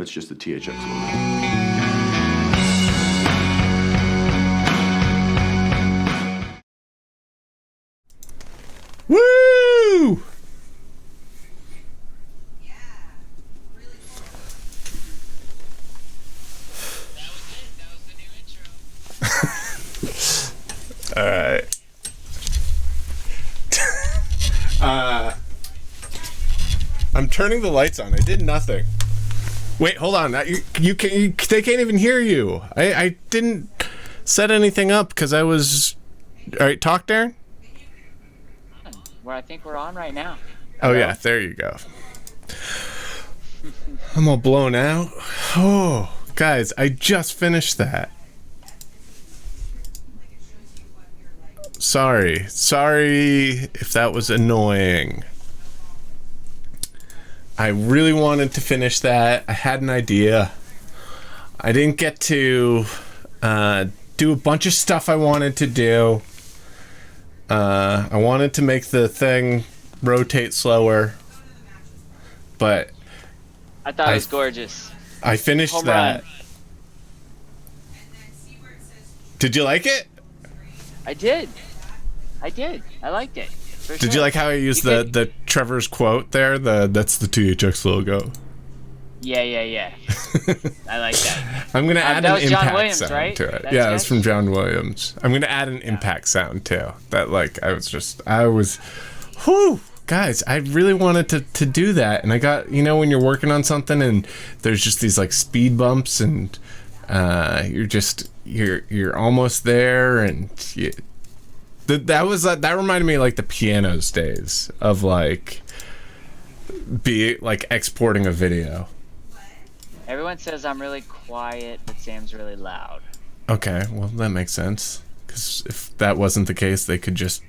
That's just the THX logo. Woo! All right. I'm turning the lights on. I did nothing. Wait, hold on. They can't even hear you. I didn't set anything up because I was. All right, talk, Darren. Where I think we're on right now. Oh yeah, there you go. I'm all blown out. Oh, guys, I just finished that. Sorry if that was annoying. I really wanted to finish that. I had an idea. I didn't get to do a bunch of stuff I wanted to do. I wanted to make the thing rotate slower, but I thought it was gorgeous. I finished Home that. run. Did you like it? I did. I liked it. For Did sure. you like how I used the Trevor's quote there? That's the THX logo. Yeah. I like that. I'm gonna add that an was John impact Williams, sound right? to it. That's Yeah, it's it? from John Williams. I'm gonna add an impact sound too. That whew, guys, I really wanted to do that, and I got, when you're working on something and there's just these like speed bumps and you're almost there, and that reminded me of like the pianos days of like exporting a video. Everyone says I'm really quiet, but Sam's really loud. Okay, well that makes sense, because if that wasn't the case, they could just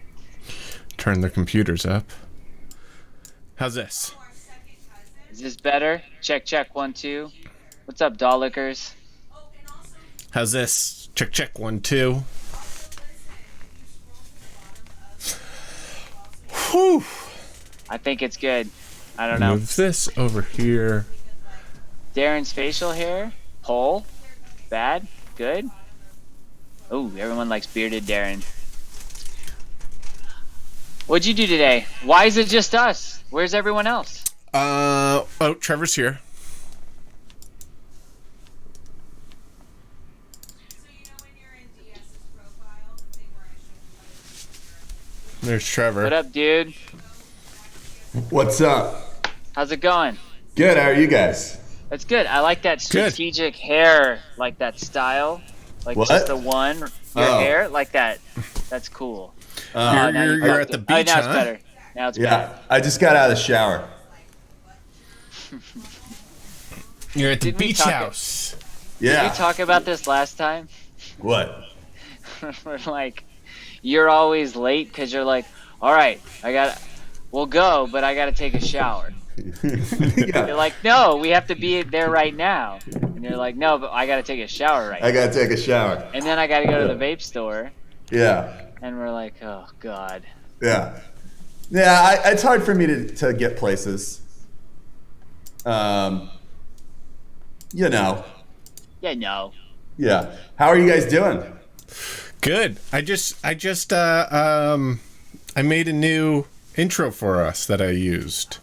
turn their computers up. How's this? Is this better? Check 1 2. What's up, Dollickers? How's this? Check 1 2. Whew. I think it's good. I don't know. Move this over here. Darren's facial hair? Pole? Bad? Good? Oh, everyone likes bearded Darren. What'd you do today? Why is it just us? Where's everyone else? Trevor's here. There's Trevor. What up, dude? What's up? How's it going? Good. How are you guys? That's good. I like that strategic hair, like that style. Like What? just the one, your hair, like that. That's cool. You're at the beach, now huh? it's better. Now it's Yeah, better. I just got out of the shower. You're at the Didn't we beach talk house. Yeah. Did we talk about this last time? What? We're like, you're always late because you're like, all right, we'll go, but I got to take a shower. Yeah. You're like, no, we have to be there right now. And you're like, no, but I got to take a shower right now. I gotta take a shower. And then I got to go to the vape store. Yeah. And we're like, oh, God. Yeah. Yeah, it's hard for me to get places. You know. Yeah, no. Yeah. How are you guys doing? Good. I made a new intro for us that I used.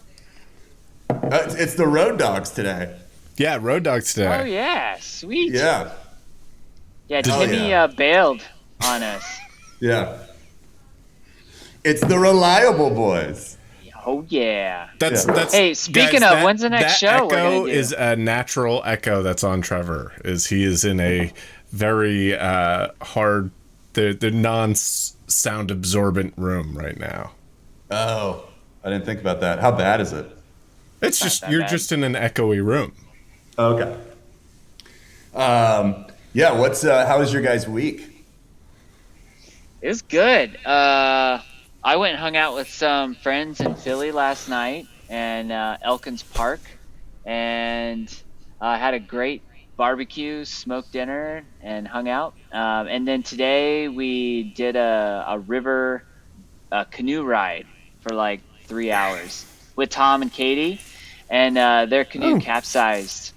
It's the Road Dogs today. Yeah, Road Dogs today. Oh, yeah. Sweet. Yeah. Yeah, Oh, Timmy yeah. bailed on us. Yeah. It's the Reliable Boys. Oh, yeah. That's Hey, speaking of, when's the next show we're echo gonna do? is a natural echo that's on Trevor. He is in a very hard, the non-sound absorbent room right now. Oh, I didn't think about that. How bad is it? It's just that you're bad. just in an echoey room. Okay. Yeah. How was your guys' week? It was good. I went and hung out with some friends in Philly last night and Elkins Park, and had a great barbecue, smoked dinner, and hung out. And then today we did a river canoe ride for like 3 hours with Tom and Katie, and their canoe capsized.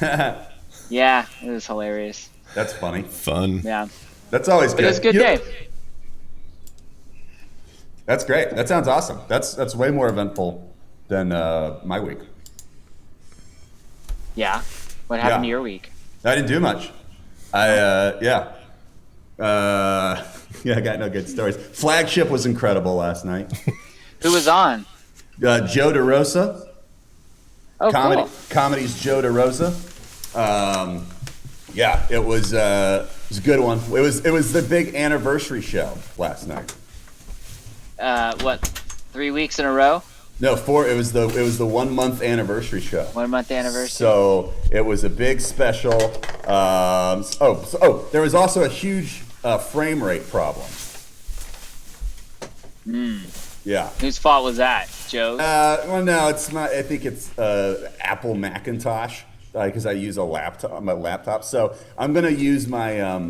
Yeah, it was hilarious. That's funny. Fun. Yeah. That's always good. But it was a good day. That's great. That sounds awesome. That's way more eventful than my week. Yeah. What happened to Yeah. your week? I didn't do much. Yeah, I got no good stories. Flagship was incredible last night. Who was on? Joe DeRosa. Oh, cool. Comedy's Joe DeRosa. Yeah, it was a good one. It was the big anniversary show last night. What? 3 weeks in a row? No, 4. It was the 1 month anniversary show. 1 month anniversary. So it was a big special. There was also a huge frame rate problem. Yeah. Whose fault was that? Joe's? Well, no, it's not. I think it's Apple Macintosh because I use my laptop. So I'm gonna use my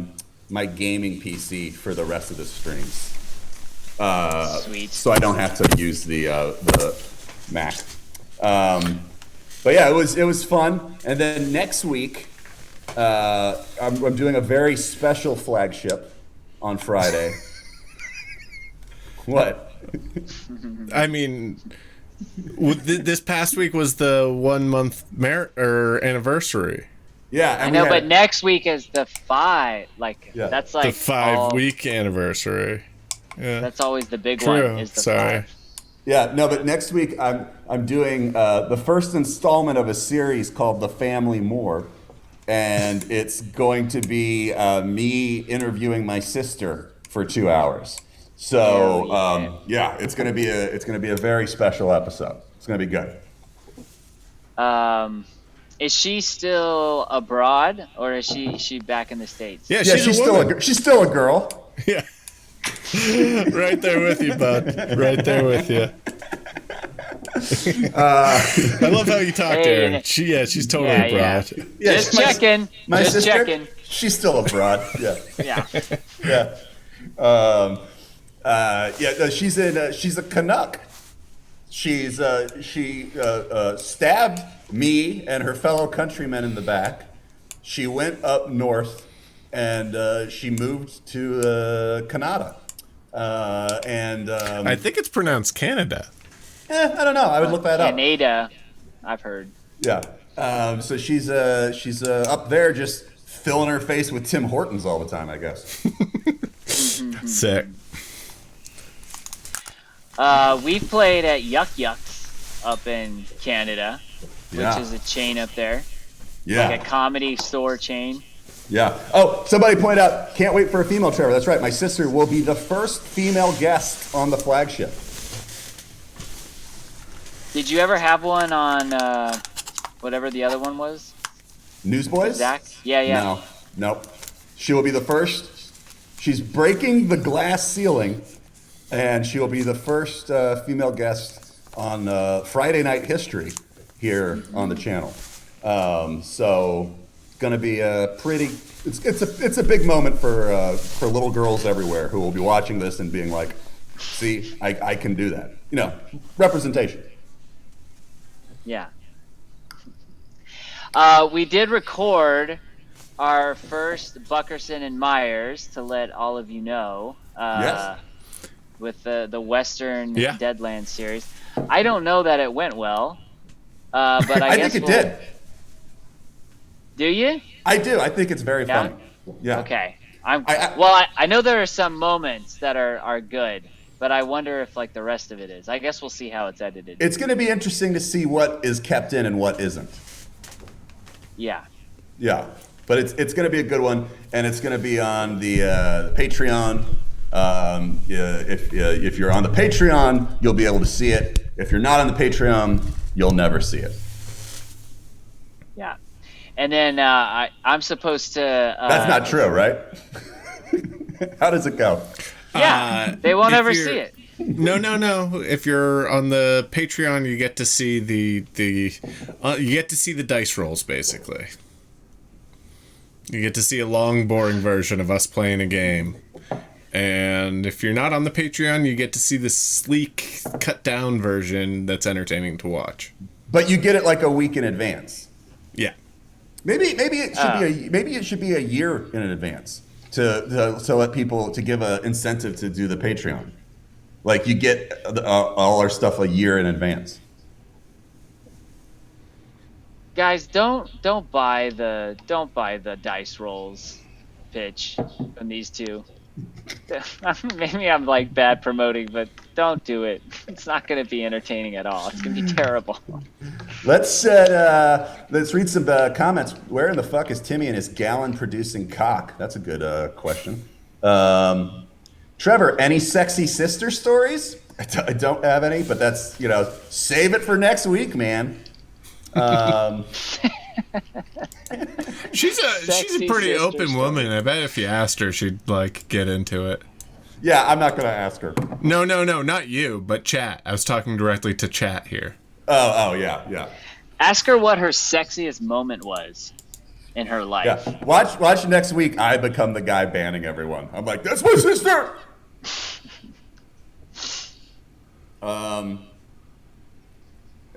my gaming PC for the rest of the streams. Sweet. So I don't have to use the Mac. But yeah, it was fun. And then next week, I'm doing a very special flagship on Friday. What? I mean, this past week was the 1 month anniversary. Yeah, I know, but next week is the 5. That's like The 5 week anniversary. Yeah. That's always the big True. one. Is the Sorry. 5. Yeah, no, but next week I'm doing the first installment of a series called The Family More, and it's going to be me interviewing my sister for 2 hours. So yeah, it's gonna be a very special episode. It's gonna be good. Is she still abroad, or is she back in the States? Yeah, Yeah, she's still a girl. Yeah. Right there with you, bud. Right there with you. I love how you talk to her. She's totally abroad. Yeah, Just checking. My Just sister, checking. she's still abroad. Yeah. Yeah. Yeah. No, she's a Canuck. She stabbed me and her fellow countrymen in the back. She went up north and she moved to Canada. I think it's pronounced Canada. I don't know. I would look that up. Canada, I've heard. Yeah. So she's up there just filling her face with Tim Hortons all the time, I guess. Sick. We played at Yuck Yucks up in Canada, which is a chain up there. Yeah. Like a comedy store chain. Yeah. Oh, somebody pointed out, can't wait for a female Trevor. That's right. My sister will be the first female guest on the flagship. Did you ever have one on whatever the other one was? Newsboys? Zack? Yeah. No. Nope. She will be the first. She's breaking the glass ceiling, and she will be the first female guest on Friday Night History here on the channel. So it's going to be a pretty. It's a big moment for little girls everywhere who will be watching this and being like, "See, I can do that." You know, representation. Yeah. We did record our first Buckerson and Myers, to let all of you know. Yes. With the Western Yeah. Deadlands series. I don't know that it went well, but I guess think it did. Do you? I do. I think it's very Yeah? funny. Yeah. Okay. I- I know there are some moments that are good, but I wonder if like the rest of it is. I guess we'll see how it's edited. It's going to be interesting to see what is kept in and what isn't. Yeah. Yeah, but it's going to be a good one, and it's going to be on the Patreon. If you're on the Patreon, you'll be able to see it. If you're not on the Patreon, you'll never see it. Yeah. And then I'm supposed to. That's not true, right? How does it go? Yeah, they won't if ever you're- see it. No. If you're on the Patreon, you get to see you get to see the dice rolls, basically. You get to see a long, boring version of us playing a game. And if you're not on the Patreon, you get to see the sleek, cut-down version that's entertaining to watch. But you get it like a week in advance. Yeah. Maybe it should be a year in advance to let people to give an incentive to do the Patreon. Like you get all our stuff a year in advance. Guys, don't buy the dice rolls pitch from these two. Maybe I'm like bad promoting, but don't do it. It's not going to be entertaining at all. It's going to be terrible. Let's read some comments. Where in the fuck is Timmy and his gallon-producing cock? That's a good question. Trevor, any sexy sister stories? I don't have any, but that's, save it for next week, man. She's a pretty open woman. I bet if you asked her, she'd like get into it. Yeah, I'm not going to ask her. No, not you, but chat. I was talking directly to chat here. Oh, yeah. Ask her what her sexiest moment was in her life. Yeah. Watch next week. I become the guy banning everyone. I'm like, that's my sister.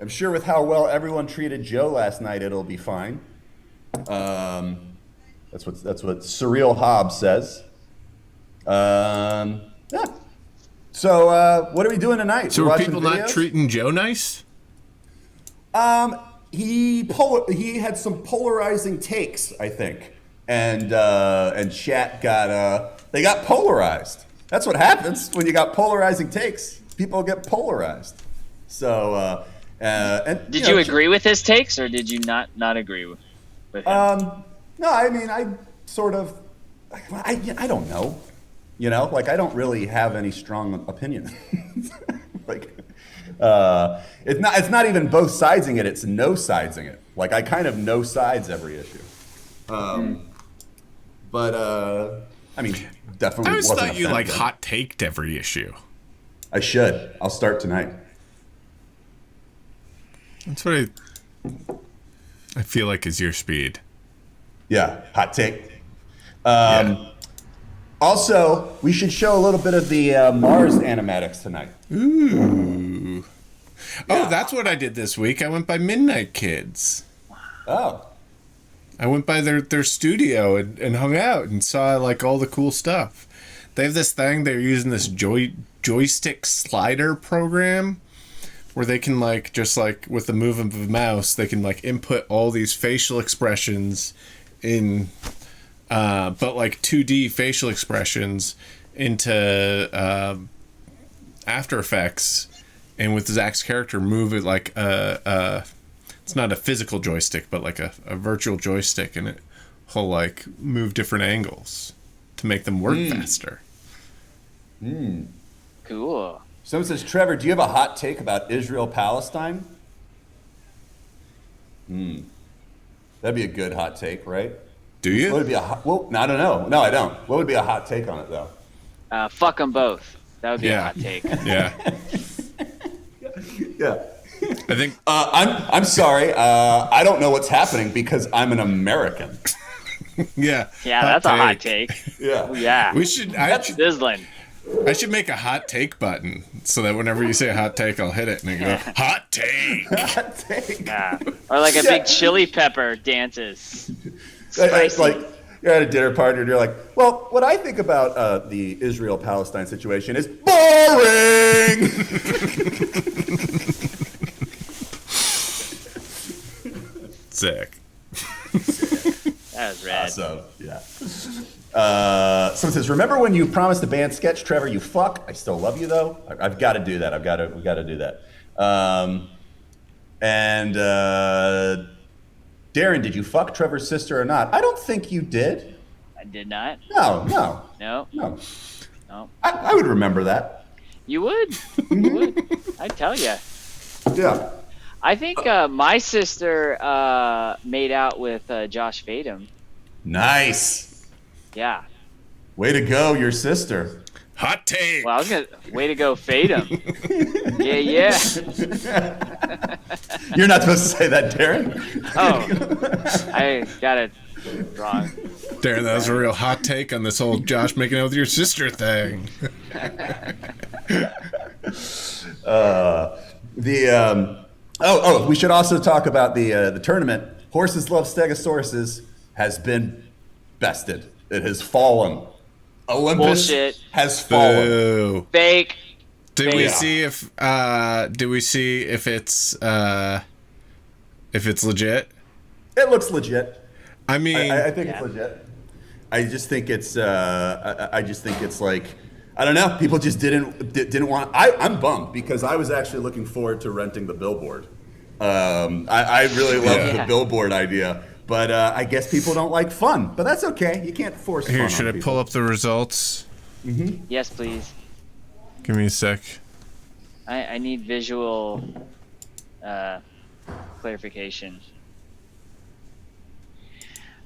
I'm sure with how well everyone treated Joe last night, it'll be fine. That's what Surreal Hobbs says. Yeah. So what are we doing tonight? So are people not treating Joe nice? He had some polarizing takes, I think, and chat they got polarized. That's what happens when you got polarizing takes. People get polarized. So. Did you agree with his takes, or did you not agree with him? No, I mean, I sort of, I don't know, like I don't really have any strong opinion. Like, it's not even both sidesing it; it's no sidesing it. Like I kind of no sides every issue. But I mean, definitely. I always wasn't thought you offended. hot taked every issue. I should. I'll start tonight. That's what I feel like is your speed. Yeah, hot take. Yeah. Also, we should show a little bit of the Mars animatics tonight. Ooh. Yeah. Oh, that's what I did this week. I went by Midnight Kids. Oh. I went by their studio and hung out and saw all the cool stuff. They have this thing, they're using this joystick slider program where they can just with the move of a mouse, they can input all these facial expressions in but 2D facial expressions into After Effects, and with Zack's character move it it's not a physical joystick but a virtual joystick, and he'll move different angles to make them work faster. Cool. Someone says, Trevor, do you have a hot take about Israel-Palestine? That'd be a good hot take, right? Do you? What would be I don't know. No, I don't. What would be a hot take on it, though? Fuck them both. That would be a hot take. Yeah. Yeah. I think I'm sorry. I don't know what's happening because I'm an American. Yeah. Yeah, that's a hot take. Yeah. Yeah. We should. That's sizzling. I should make a hot take button so that whenever you say a hot take, I'll hit it and it go hot take. Hot take. Yeah. Or a big chili pepper dances. It's like you're at a dinner party and you're like, well, what I think about the Israel-Palestine situation is boring. Sick. That was rad. So, yeah. Someone says, remember when you promised a band sketch, Trevor, you fuck? I still love you, though. I've got to do that. We've got to do that. And Darren, did you fuck Trevor's sister or not? I don't think you did. I did not. No. I would remember that. You would. You would. I'd tell you. Yeah. I think my sister made out with Josh Fadem. Nice. Yeah. Way to go, your sister. Hot take. Well, I was gonna way to go, Fadem. Yeah. You're not supposed to say that, Darren. Oh, I got it wrong. Darren, that was a real hot take on this whole Josh making out with your sister thing. We should also talk about the tournament Horses Love Stegosauruses has been bested. It has fallen. Olympus Bullshit. has fallen. Boo. Fake. Did we Yeah. see if it's legit? It looks legit. I mean, I think it's legit. I just think it's like, I don't know. People just didn't want. I'm bummed because I was actually looking forward to renting the billboard. I really love the billboard idea, but I guess people don't like fun. But that's okay. You can't force. here, fun should on I people. pull up the results? Yes, please. Give me a sec. I need visual clarification.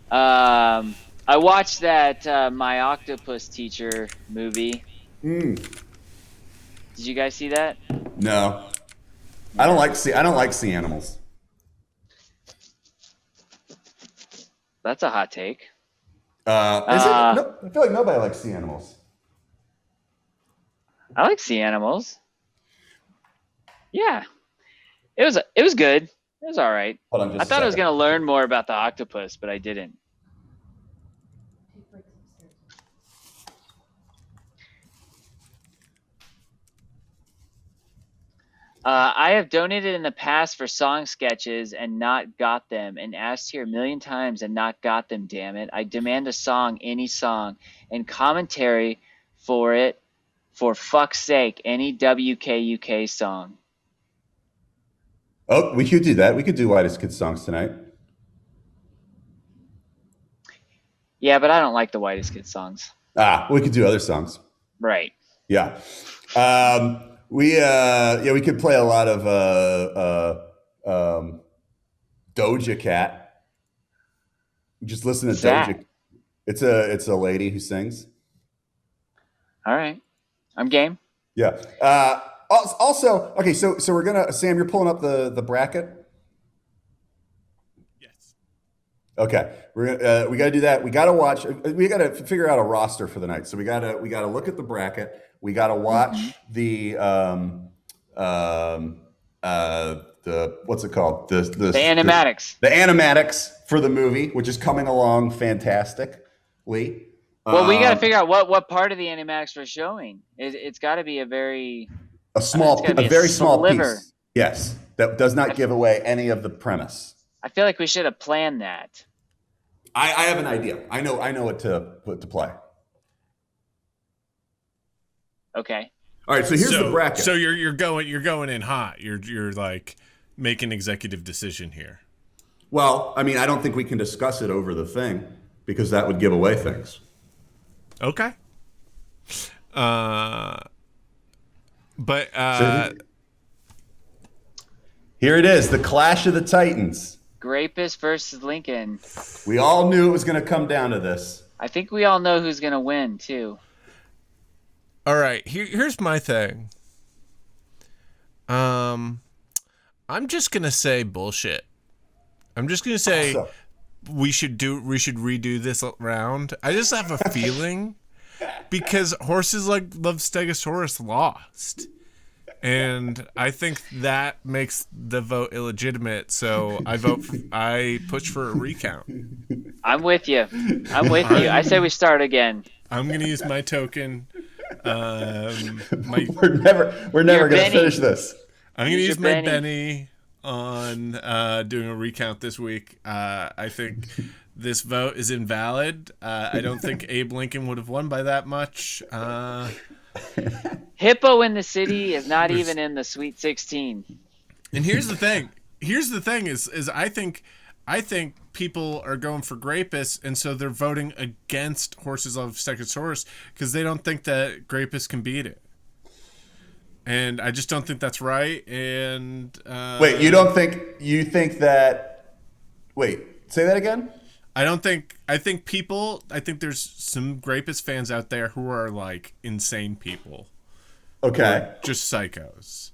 I watched that My Octopus Teacher movie. Did you guys see that? No, I don't like sea animals. That's a hot take. Is it? No, I feel like nobody likes sea animals. I like sea animals. Yeah, it was good. It was all right. Hold on just I a thought I was second. gonna learn more about the octopus, but I didn't. I have donated in the past for song sketches and not got them, and asked here a million times and not got them, damn it. I demand a song, any song, and commentary for it, for fuck's sake, any WKUK song. Oh, we could do that. We could do Whitest Kids songs tonight. Yeah, but I don't like the Whitest Kid songs. We could do other songs. Right. Yeah. We could play a lot of Doja Cat. Just listen to Zack. Doja. It's a lady who sings. All right. I'm game. Yeah. Also, okay, so we're gonna Sam, you're pulling up the bracket. Yes. Okay, we got to do that. We got to watch. We got to figure out a roster for the night. So we got to look at the bracket. We got to watch the what's it called? The animatics. The animatics for the movie, which is coming along fantastically. Well, we got to figure out what part of the animatics we're showing. It's got to be a very a very small sliver. piece. Yes, that does not give away any of the premise. I feel like we should have planned that. I have an idea. I know what to play. Okay. All right, so here's the bracket. So you're going in hot. You're like making an executive decision here. Well, I mean, I don't think we can discuss it over the thing because that would give away things. Okay. But here it is, the Clash of the Titans. Grapus versus Lincoln. We all knew it was going to come down to this. I think we all know who's going to win, too. all right, here's my thing. I'm just gonna say bullshit. I'm just gonna say we should redo this round. I just have a feeling because horses love Stegosaurus lost. And I think that makes the vote illegitimate. So I push for a recount. I'm with you. I say we start again. I'm gonna use my token. We're never gonna finish this. I'm gonna use my Benny on doing a recount this week. I think this vote is invalid. I don't think Abe Lincoln would have won by that much. Hippo in the City is not even in the Sweet 16. And here's the thing. Is I think people are going for Grapus, and so they're voting against Horses of Stegosaurus because they don't think that Grapus can beat it. And I just don't think that's right. And wait, you think that? Wait, say that again. I think there's some Grapus fans out there who are like insane people. Okay. Just psychos.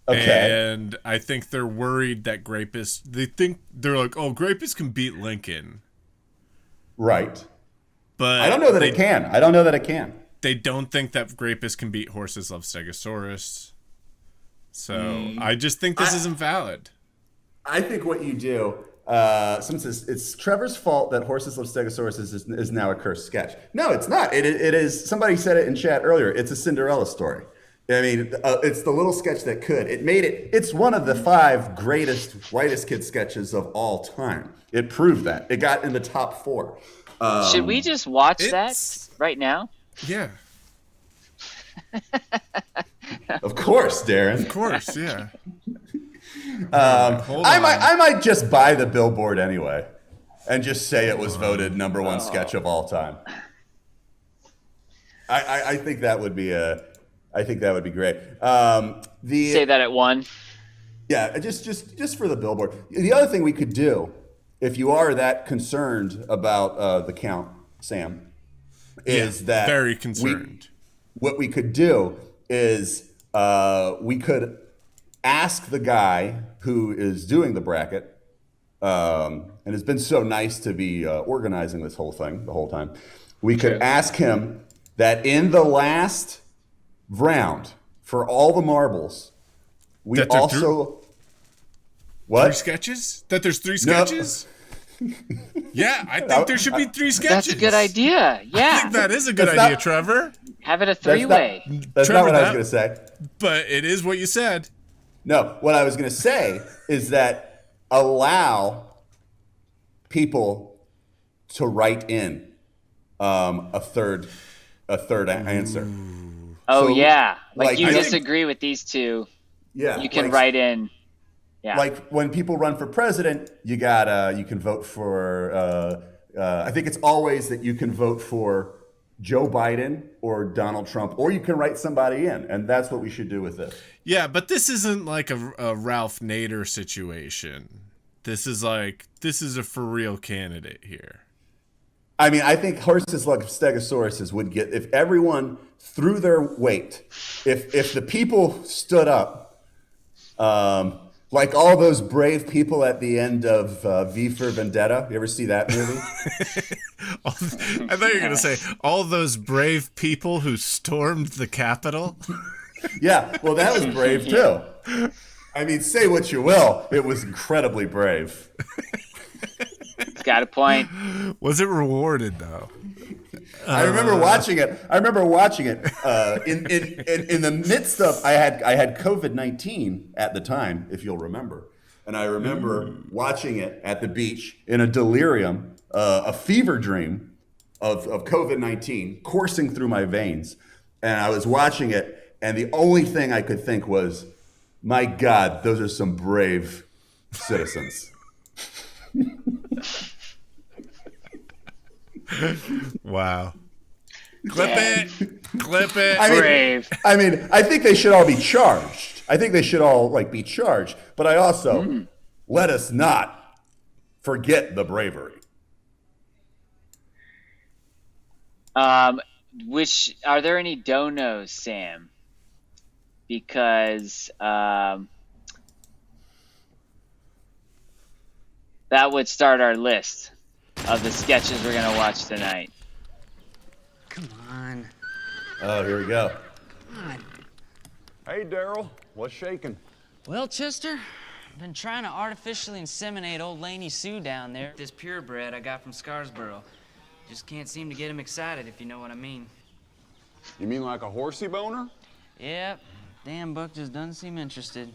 Okay. And I think they're worried that Grapus, they're like, oh, Grapus can beat Lincoln. Right. But I don't know that it can. They don't think that Grapus can beat Horses Love Stegosaurus. So I just think this is invalid. I think what you do, Someone says it's Trevor's fault that horses love Stegosauruses is now a cursed sketch. No, it's not. It is. Somebody said it in chat earlier. It's a Cinderella story. I mean, it's the little sketch that could. It made it. It's one of the 5 greatest whitest kid sketches of all time. It proved that. It got in the top 4. Should we just watch that right now? Yeah. Of course, Darren. Of course, yeah. I might just buy the billboard anyway, and just say it was voted number 1 sketch of all time. I think that would be great. Say that at 1. Yeah, just for the billboard. The other thing we could do, if you are that concerned about the count, Sam, is that very concerned. What we could do is we could ask the guy who is doing the bracket, and has been so nice to be organizing this whole thing the whole time. We could ask him that in the last round for all the marbles, we also what 3 sketches? That there's 3 sketches? No. Yeah, I think there should be 3 sketches. That's a good idea. Yeah, I think that is a good idea, Trevor. Have it a 3-way. That's Trevor, not what I was going to say. But it is what you said. No, what I was going to say is that allow people to write in a third answer. Oh, So, yeah. like, you I think- disagree with these 2. Yeah, You can like- write in. Yeah. Like when people run for president, you can vote for. I think it's always that you can vote for Joe Biden or Donald Trump, or you can write somebody in, and that's what we should do with this. Yeah, but this isn't like a Ralph Nader situation. This is a for real candidate here. I mean, I think horses like Stegosauruses would get, if everyone threw their weight, if the people stood up, like all those brave people at the end of V for Vendetta. You ever see that movie? I thought you were going to say all those brave people who stormed the Capitol. Yeah, well, that was brave too. I mean, say what you will, it was incredibly brave. Got a point. Was it rewarded though? I remember watching it. In the midst of I had COVID-19 at the time, if you'll remember, and I remember watching it at the beach in a delirium, a fever dream of COVID-19 coursing through my veins, and I was watching it, and the only thing I could think was, "My God, those are some brave citizens." Wow. Clip it. Brave. I mean, I think they should all be charged. I think they should all be charged. But I also let us not forget the bravery. Which are there any donos, Sam? Because that would start our list of the sketches we're gonna watch tonight. Come on. Oh, here we go. Come on. Hey, Daryl, what's shaking? Well, Chester, I've been trying to artificially inseminate old Laney Sue down there. This purebred I got from Scarsboro. Just can't seem to get him excited, if you know what I mean. You mean like a horsey boner? Yep. Damn Buck just doesn't seem interested.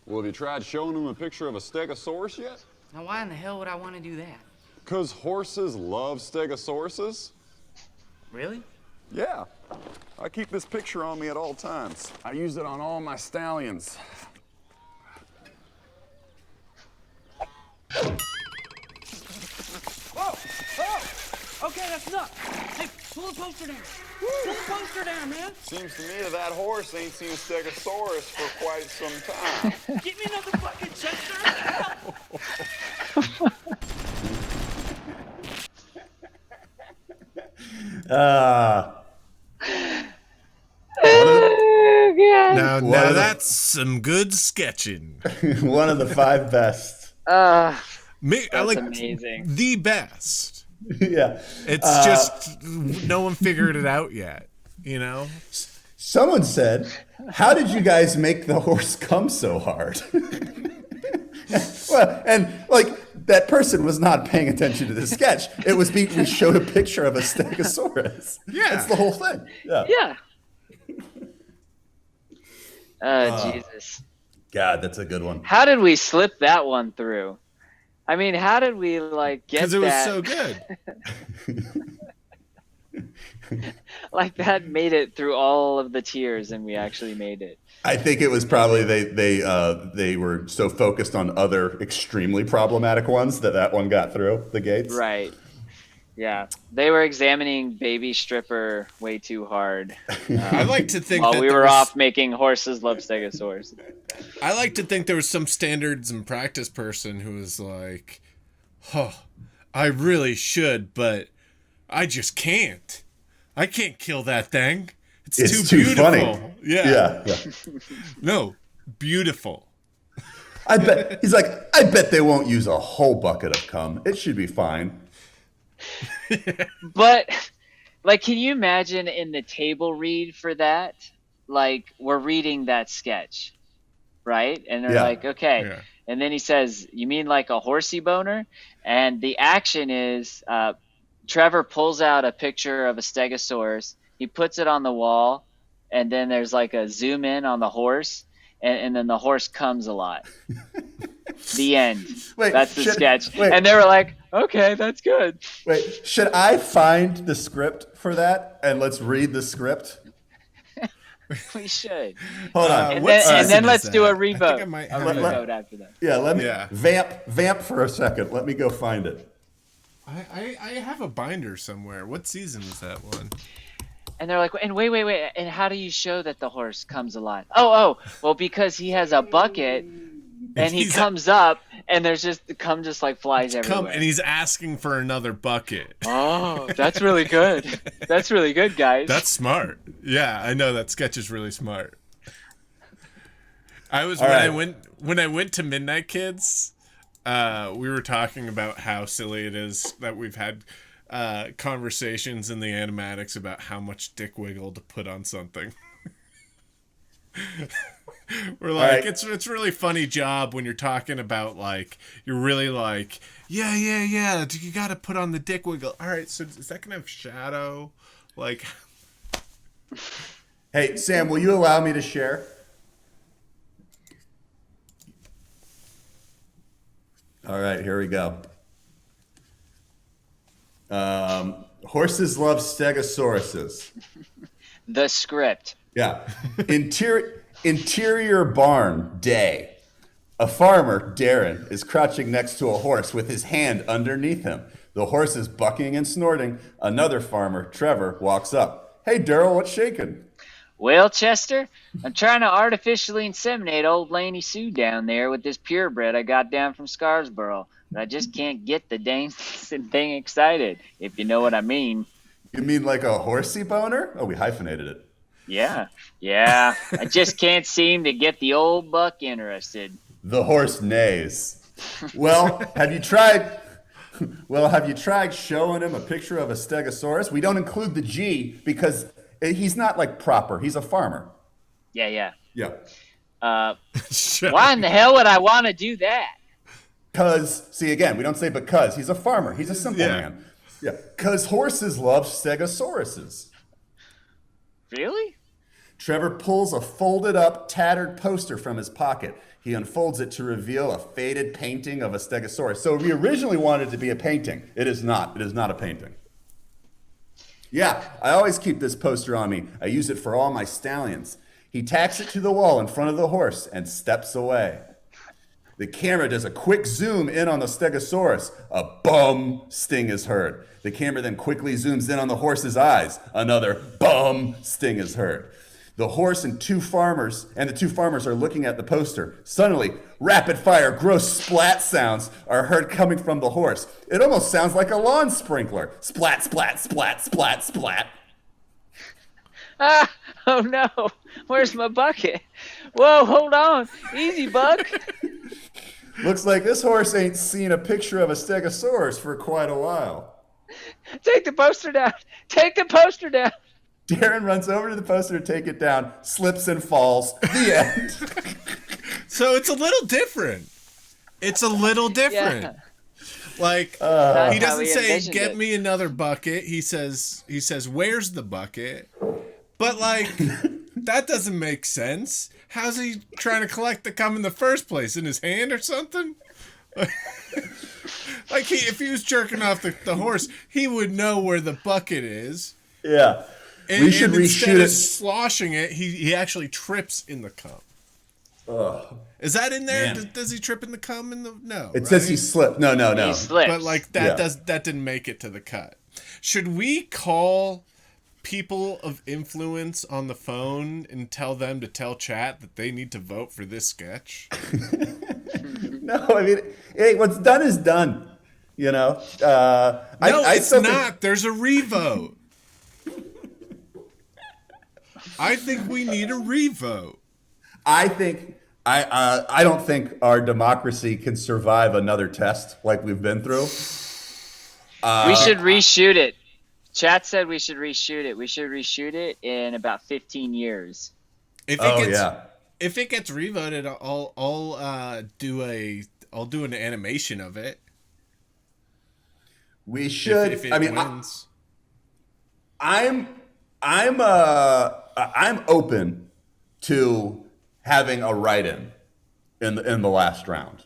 Well, have you tried showing him a picture of a stegosaurus yet? Now, why in the hell would I want to do that? 'Cause horses love stegosauruses. Really? Yeah. I keep this picture on me at all times. I use it on all my stallions. Whoa! Whoa! Okay, that's enough. Hey, pull the poster down. Pull the poster down, man. Seems to me that horse ain't seen a stegosaurus for quite some time. Get me another bucket, Chester. Now that's some good sketching. One of the 5 best. I That's like amazing. the best. Yeah. It's just no one figured it out yet, you know? Someone said, "How did you guys make the horse come so hard?" Well, and that person was not paying attention to the sketch. It was we showed a picture of a stegosaurus. Yeah. That's the whole thing. Yeah. Yeah. Jesus. God, that's a good one. How did we slip that one through? I mean, how did we like get that? Because it was so good. Like that made it through all of the tiers, and we actually made it. I think it was probably they were so focused on other extremely problematic ones that one got through the gates. Right. Yeah, they were examining Baby Stripper way too hard. I like to think while that we there were was- off making Horses Love Stegosaurus. I like to think there was some standards and practice person who was like, "Oh, I really should, but I just can't. I can't kill that thing. It's too beautiful." Funny. Yeah. Yeah. No, beautiful. I bet they won't use a whole bucket of cum. It should be fine. But, like, can you imagine in the table read for that? Like, we're reading that sketch, right? And they're Yeah. like, okay. Yeah. And then he says, you mean like a horsey boner? And the action is Trevor pulls out a picture of a stegosaurus. He puts it on the wall, and then there's like a zoom in on the horse, and then the horse comes a lot. The end. Wait, that's the sketch. wait. And they were like, okay, that's good. Wait, should I find the script for that and let's read the script? We should. Hold on. And what then, season and then is let's do a that? I think revote. I might A have it. revote after that. Yeah, let me Yeah. vamp for a second. Let me go find it. I have a binder somewhere. What season was that one? And they're like, and wait. And how do you show that the horse comes alive? Oh, well, because he has a bucket and he comes up and there's just the cum just like flies everywhere. And he's asking for another bucket. Oh, that's really good. That's really good, guys. That's smart. Yeah, I know that sketch is really smart. All right. When I went to Midnight Kids, we were talking about how silly it is that we've had conversations in the animatics about how much dick wiggle to put on something. We're like, right. it's really funny job when you're talking about like you're really like yeah you got to put on the dick wiggle. All right, so is that gonna have shadow? Like, Hey, Sam, will you allow me to share? All right, here we go. Horses love stegosauruses. The script. Yeah. Interior barn, day. A farmer, Darren, is crouching next to a horse with his hand underneath him. The horse is bucking and snorting. Another farmer, Trevor, walks up. Hey, Daryl, what's shaking? Well, Chester, I'm trying to artificially inseminate old Laney Sue down there with this purebred I got down from Scarsboro. But I just can't get the dang thing excited, if you know what I mean. You mean like a horsey boner? Oh, we hyphenated it. Yeah. I just can't seem to get the old buck interested. The horse neighs. Well, have you tried showing him a picture of a stegosaurus? We don't include the G because he's not like proper. He's a farmer. Yeah. Yeah. Why in the hell would I want to do that? Because, see, again, we don't say because. He's a farmer. He's a simple man. Yeah. Because horses love stegosauruses. Really? Trevor pulls a folded up, tattered poster from his pocket. He unfolds it to reveal a faded painting of a stegosaurus. So we originally wanted it to be a painting. It is not. It is not a painting. Yeah, I always keep this poster on me. I use it for all my stallions. He tacks it to the wall in front of the horse and steps away. The camera does a quick zoom in on the stegosaurus. A bum sting is heard. The camera then quickly zooms in on the horse's eyes. Another bum sting is heard. The horse and the two farmers are looking at the poster. Suddenly, rapid fire, gross splat sounds are heard coming from the horse. It almost sounds like a lawn sprinkler. Splat, splat, splat, splat, splat. Ah, oh no. Where's my bucket? Whoa, hold on. Easy, buck. Looks like this horse ain't seen a picture of a stegosaurus for quite a while. Take the poster down. Take the poster down. Darren runs over to the poster to take it down, slips and falls. The end. so it's a little different. Like he That's how doesn't he say envisioned get it. me another bucket. He says where's the bucket? But like that doesn't make sense. How's he trying to collect the cum in the first place? In his hand or something? Like if he was jerking off the horse, he would know where the bucket is. Yeah. And, We should and instead reshoot of it. sloshing it, he actually trips in the cum. Is that in there? Man. Does he trip in the cum? No. It says right? he slipped. No. He slips. But like that Yeah. that didn't make it to the cut. Should we call people of influence on the phone and tell them to tell chat that they need to vote for this sketch? No, I mean, hey, what's done is done. You know. No, it's still think- not. There's a revote. I think we need a revote. I think I don't think our democracy can survive another test like we've been through. We should reshoot it. Chat said we should reshoot it. We should reshoot it in about 15 years. If it gets revoted, I'll do an animation of it. We should. If it I mean, wins. I'm open to having a write-in in the last round.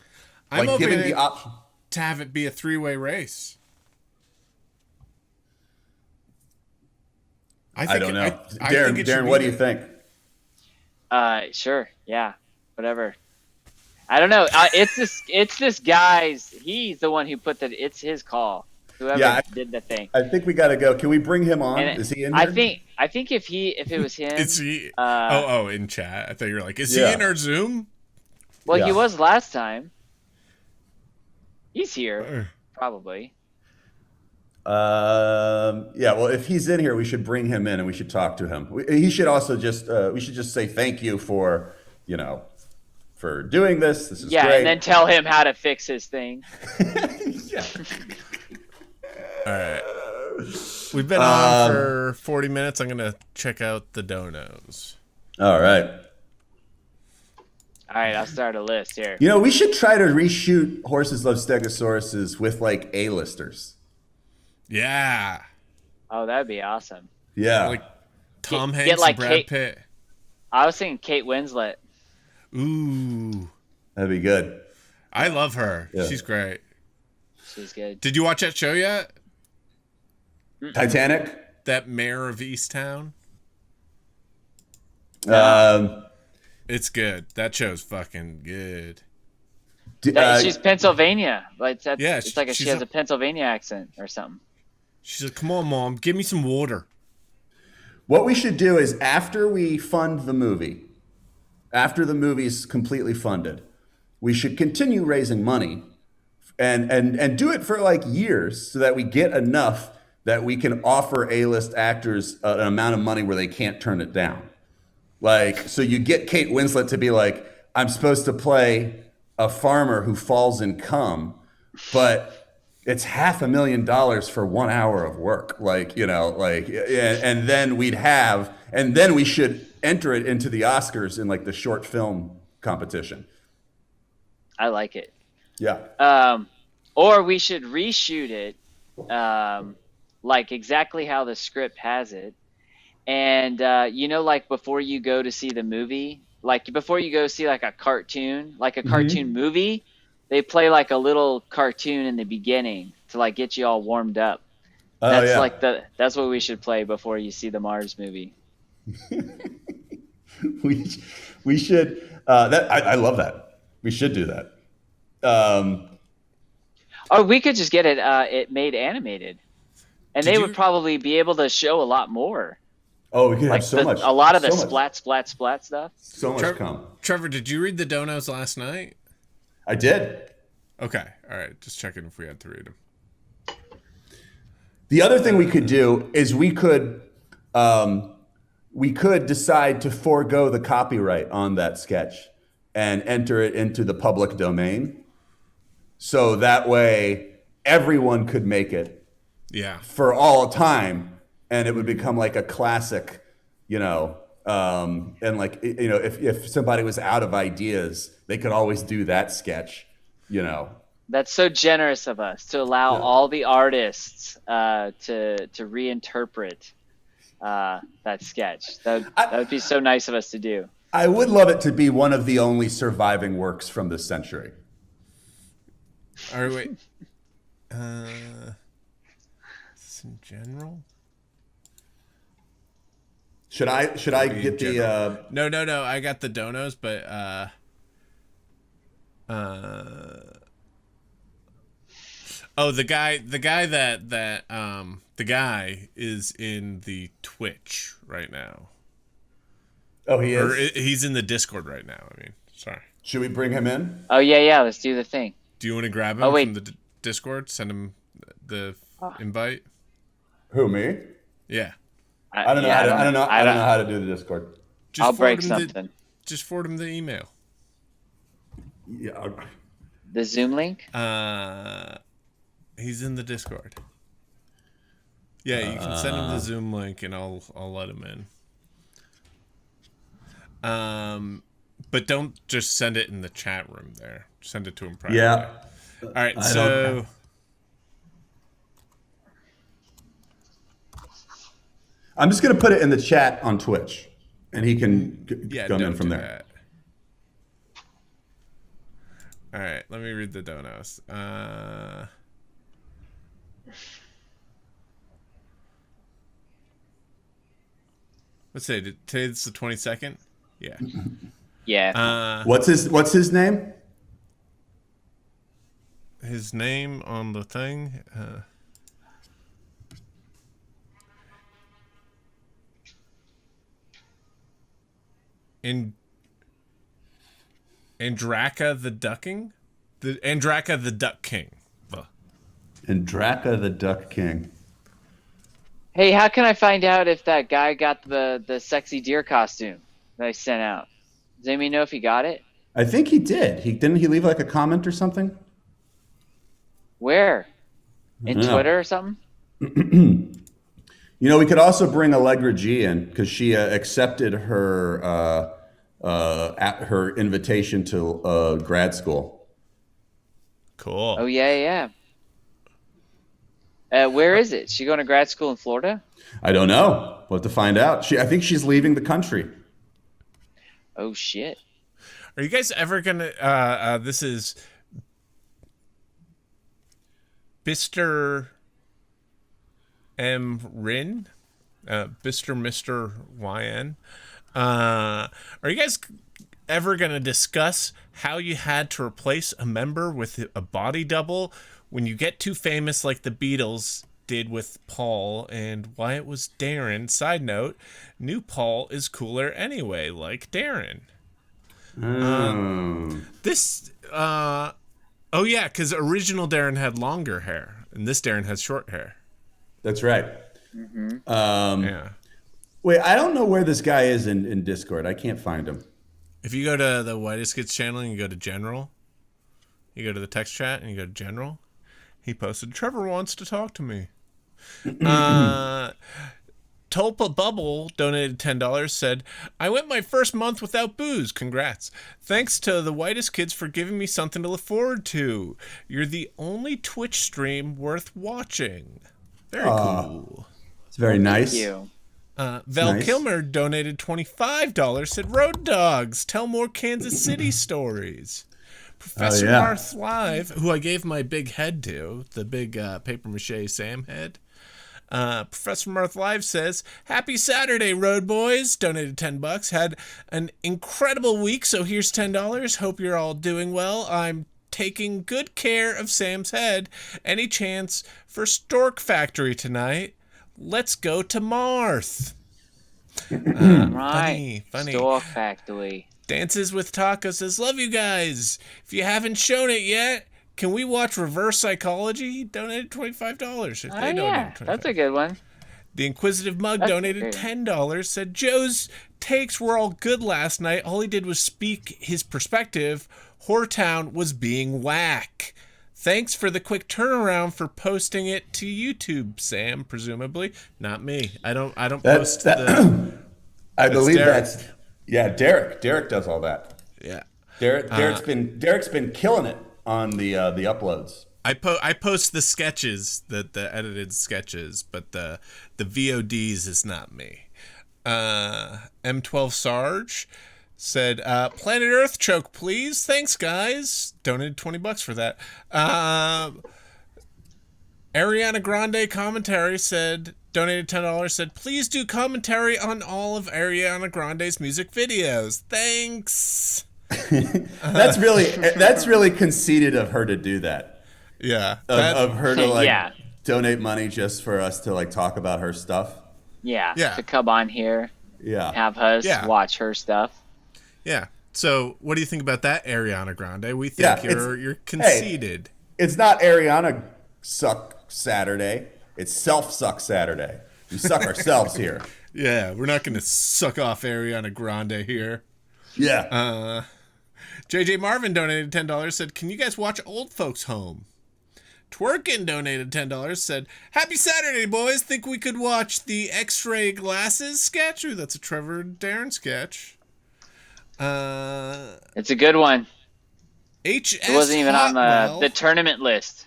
I'm Like giving open the option. to have it be a 3-way race. I don't know. I think it should Darren, be what do you there. think? Sure. Yeah. Whatever. I don't know. It's this guy's. He's the one who put it's his call. Whoever did the thing. I think we got to go. Can we bring him on? And Is he in here? I think if it was him. Is he? In chat. I thought you were like, is he Yeah. in our Zoom? Well, Yeah. he was last time. He's here, probably. Yeah. Well, if he's in here, we should bring him in and we should talk to him. He should also we should just say thank you for for doing this. This is Yeah, great. and then tell him how to fix his thing. Yeah. All right. We've been on for 40 minutes. I'm going to check out the donos. All right. All right, I'll start a list here. We should try to reshoot Horses Love Stegosauruses with like A-listers. Yeah. Oh, that'd be awesome. Yeah. Like Tom Get Hanks like and Brad Pitt. I was thinking Kate Winslet. Ooh. That'd be good. I love her. Yeah. She's great. She's good. Did you watch that show yet? Titanic. That Mayor of Easttown? It's good. That show's fucking good. She's Pennsylvania. Like Yeah, it's like she has a Pennsylvania accent or something. She's like, come on, Mom, give me some water. What we should do is after we fund the movie, after the movie's completely funded, we should continue raising money and do it for like years so that we get enough that we can offer A-list actors an amount of money where they can't turn it down. Like, so you get Kate Winslet to be like, I'm supposed to play a farmer who falls in cum, but it's $500,000 for 1 hour of work. And then we should enter it into the Oscars in like the short film competition. I like it. Yeah. Or we should reshoot it, like exactly how the script has it. And, like before you go to see the movie, like before you go see like a cartoon movie, they play like a little cartoon in the beginning to like get you all warmed up. That's what we should play before you see the Mars movie. we should, I love that. We should do that. Or we could just get it made animated, and they would probably be able to show a lot more. Oh, we could Like have a lot of the so much splat stuff. So much cum. Trevor, did you read the donos last night? I did. Okay. All right. Just checking if we had to read them. The other thing we could do is we could decide to forego the copyright on that sketch and enter it into the public domain. So that way everyone could make it for all time, and it would become like a classic, and like, if somebody was out of ideas, they could always do that sketch, That's so generous of us to allow all the artists to reinterpret that sketch. That would be so nice of us to do. I would love it to be one of the only surviving works from this century. All right, wait. Is this in general? Should I get the? No. I got the donos, but oh, the guy is in the Twitch right now. Oh, he is. Or he's in the Discord right now. I mean, sorry. Should we bring him in? Oh yeah. Let's do the thing. Do you want to grab him from the Discord? Send him the invite. Who, me? Yeah. I don't know. Yeah, I don't know how to do the Discord. Just I'll break forward him something. Just forward him the email. Yeah. The Zoom link? He's in the Discord. Yeah, you can send him the Zoom link, and I'll let him in. But don't just send it in the chat room there. Send it to him privately. Yeah. All right. So. I'm just gonna put it in the chat on Twitch, and he can come in from there. That. All right. Let me read the donos. Let's say today's the 22nd. Yeah. Yeah. What's his name? His name on the thing. Andraka the Ducking? Andraka the Duck King. Andraka the Duck King. Hey, how can I find out if that guy got the sexy deer costume that I sent out? Does anybody know if he got it? I think he did. Didn't he leave like a comment or something? Where? In Yeah. Twitter or something? You know, we could also bring Allegra G in because she accepted her her invitation to grad school. Cool. Oh yeah. Where is it? She going to grad school in Florida? I don't know. We'll have to find out. I think she's leaving the country. Oh shit. Are you guys ever gonna? This is Bister M. Rin, Bister Mr. YN. Are you guys ever gonna discuss how you had to replace a member with a body double when you get too famous like the Beatles did with Paul, and why it was Darren? Side note, new Paul is cooler anyway, like Darren. Oh yeah, because original Darren had longer hair, and this Darren has short hair. That's right. Mm-hmm. Yeah. Wait, I don't know where this guy is in Discord. I can't find him. If you go to the Whitest Kids channel and you go to General, you go to the text chat and you go to General, he posted, Trevor wants to talk to me. Tulpa Bubble donated $10, said, I went my first month without booze. Congrats. Thanks to the Whitest Kids for giving me something to look forward to. You're the only Twitch stream worth watching. Very cool. It's very nice. Thank you. Val Nice. Kilmer donated $25, said, Road Dogs, tell more Kansas City stories. Professor yeah. Marth Live, who I gave my big head to, the big papier-mâché Sam head. Professor Marth Live says, Happy Saturday, Road Boys. Donated $10. Had an incredible week, so here's $10. Hope you're all doing well. I'm taking good care of Sam's head. Any chance for Stork Factory tonight? Let's go to Marth. Right. Funny. Stork Factory. Dances with Taco says, love you guys. If you haven't shown it yet, can we watch Reverse Psychology? He donated $25. If Oh they yeah, donated $25. that's a good one. The Inquisitive Mug That's donated great. $10, said, Joe's takes were all good last night. All he did was speak his perspective. Whoretown was being whack. Thanks for the quick turnaround for posting it to YouTube, Sam, presumably. Not me. I don't post the... I believe Derek. that's Derek. Derek does all that. Yeah. Derek's been killing it on the uploads. I post the sketches, the edited sketches, but the VODs is not me. M12 Sarge said, Planet Earth choke, please. Thanks, guys. Donated $20 for that. Ariana Grande commentary said, donated $10, said, please do commentary on all of Ariana Grande's music videos. Thanks. That's really conceited of her to do that. Yeah. Of her to donate money just for us to talk about her stuff. Yeah. Yeah. To come on here. Yeah. Have us watch her stuff. Yeah. So what do you think about that, Ariana Grande? We think you're conceited. Hey, it's not Ariana suck Saturday. It's self-suck Saturday. We suck ourselves here. Yeah, we're not going to suck off Ariana Grande here. Yeah. JJ Marvin donated $10, said, can you guys watch Old Folks Home? Twerkin donated $10, said, happy Saturday, boys. Think we could watch the X-Ray Glasses sketch? Ooh, that's a Trevor Darren sketch. It's a good one. HS It wasn't even Hotwell on the tournament list.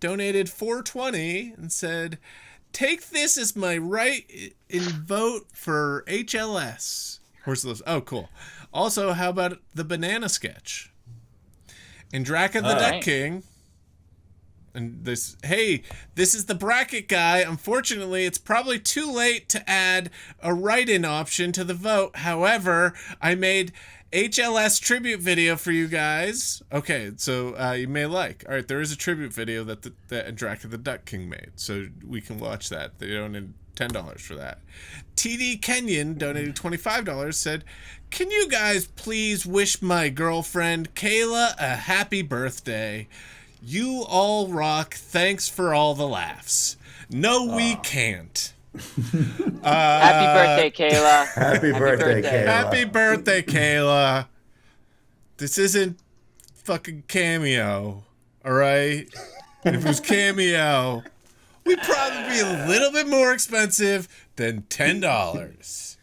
donated $4.20 and said, take this as my right in vote for HLS. Horse of those. Oh, cool. Also, how about the banana sketch? And Draka the Duck King. And this is the bracket guy. Unfortunately, it's probably too late to add a write-in option to the vote. However, I made HLS tribute video for you guys. Okay, so you may like. All right, there is a tribute video that Draka the Duck King made, so we can watch that. They donated $10 for that. TD Kenyon donated $25, said, can you guys please wish my girlfriend Kayla a happy birthday? You all rock. Thanks for all the laughs. No, we can't. Happy birthday, Kayla. Happy birthday, Kayla. Happy birthday, Kayla. This isn't fucking Cameo, all right? If it was Cameo, we'd probably be a little bit more expensive than $10.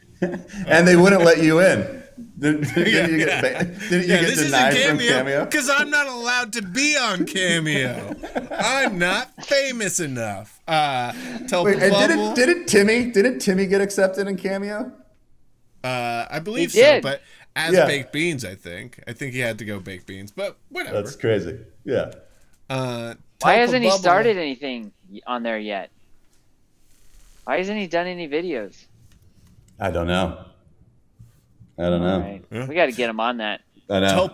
And they wouldn't let you in. Didn't you get denied from Cameo? Because I'm not allowed to be on Cameo. I'm not famous enough. Wait, and didn't Timmy get accepted in Cameo? I believe He so, did. but as baked beans, I think he had to go baked beans, but whatever. That's crazy. Yeah. Why hasn't he started anything on there yet? Why hasn't he done any videos? I don't know. All right. Yeah. We got to get him on that. I know.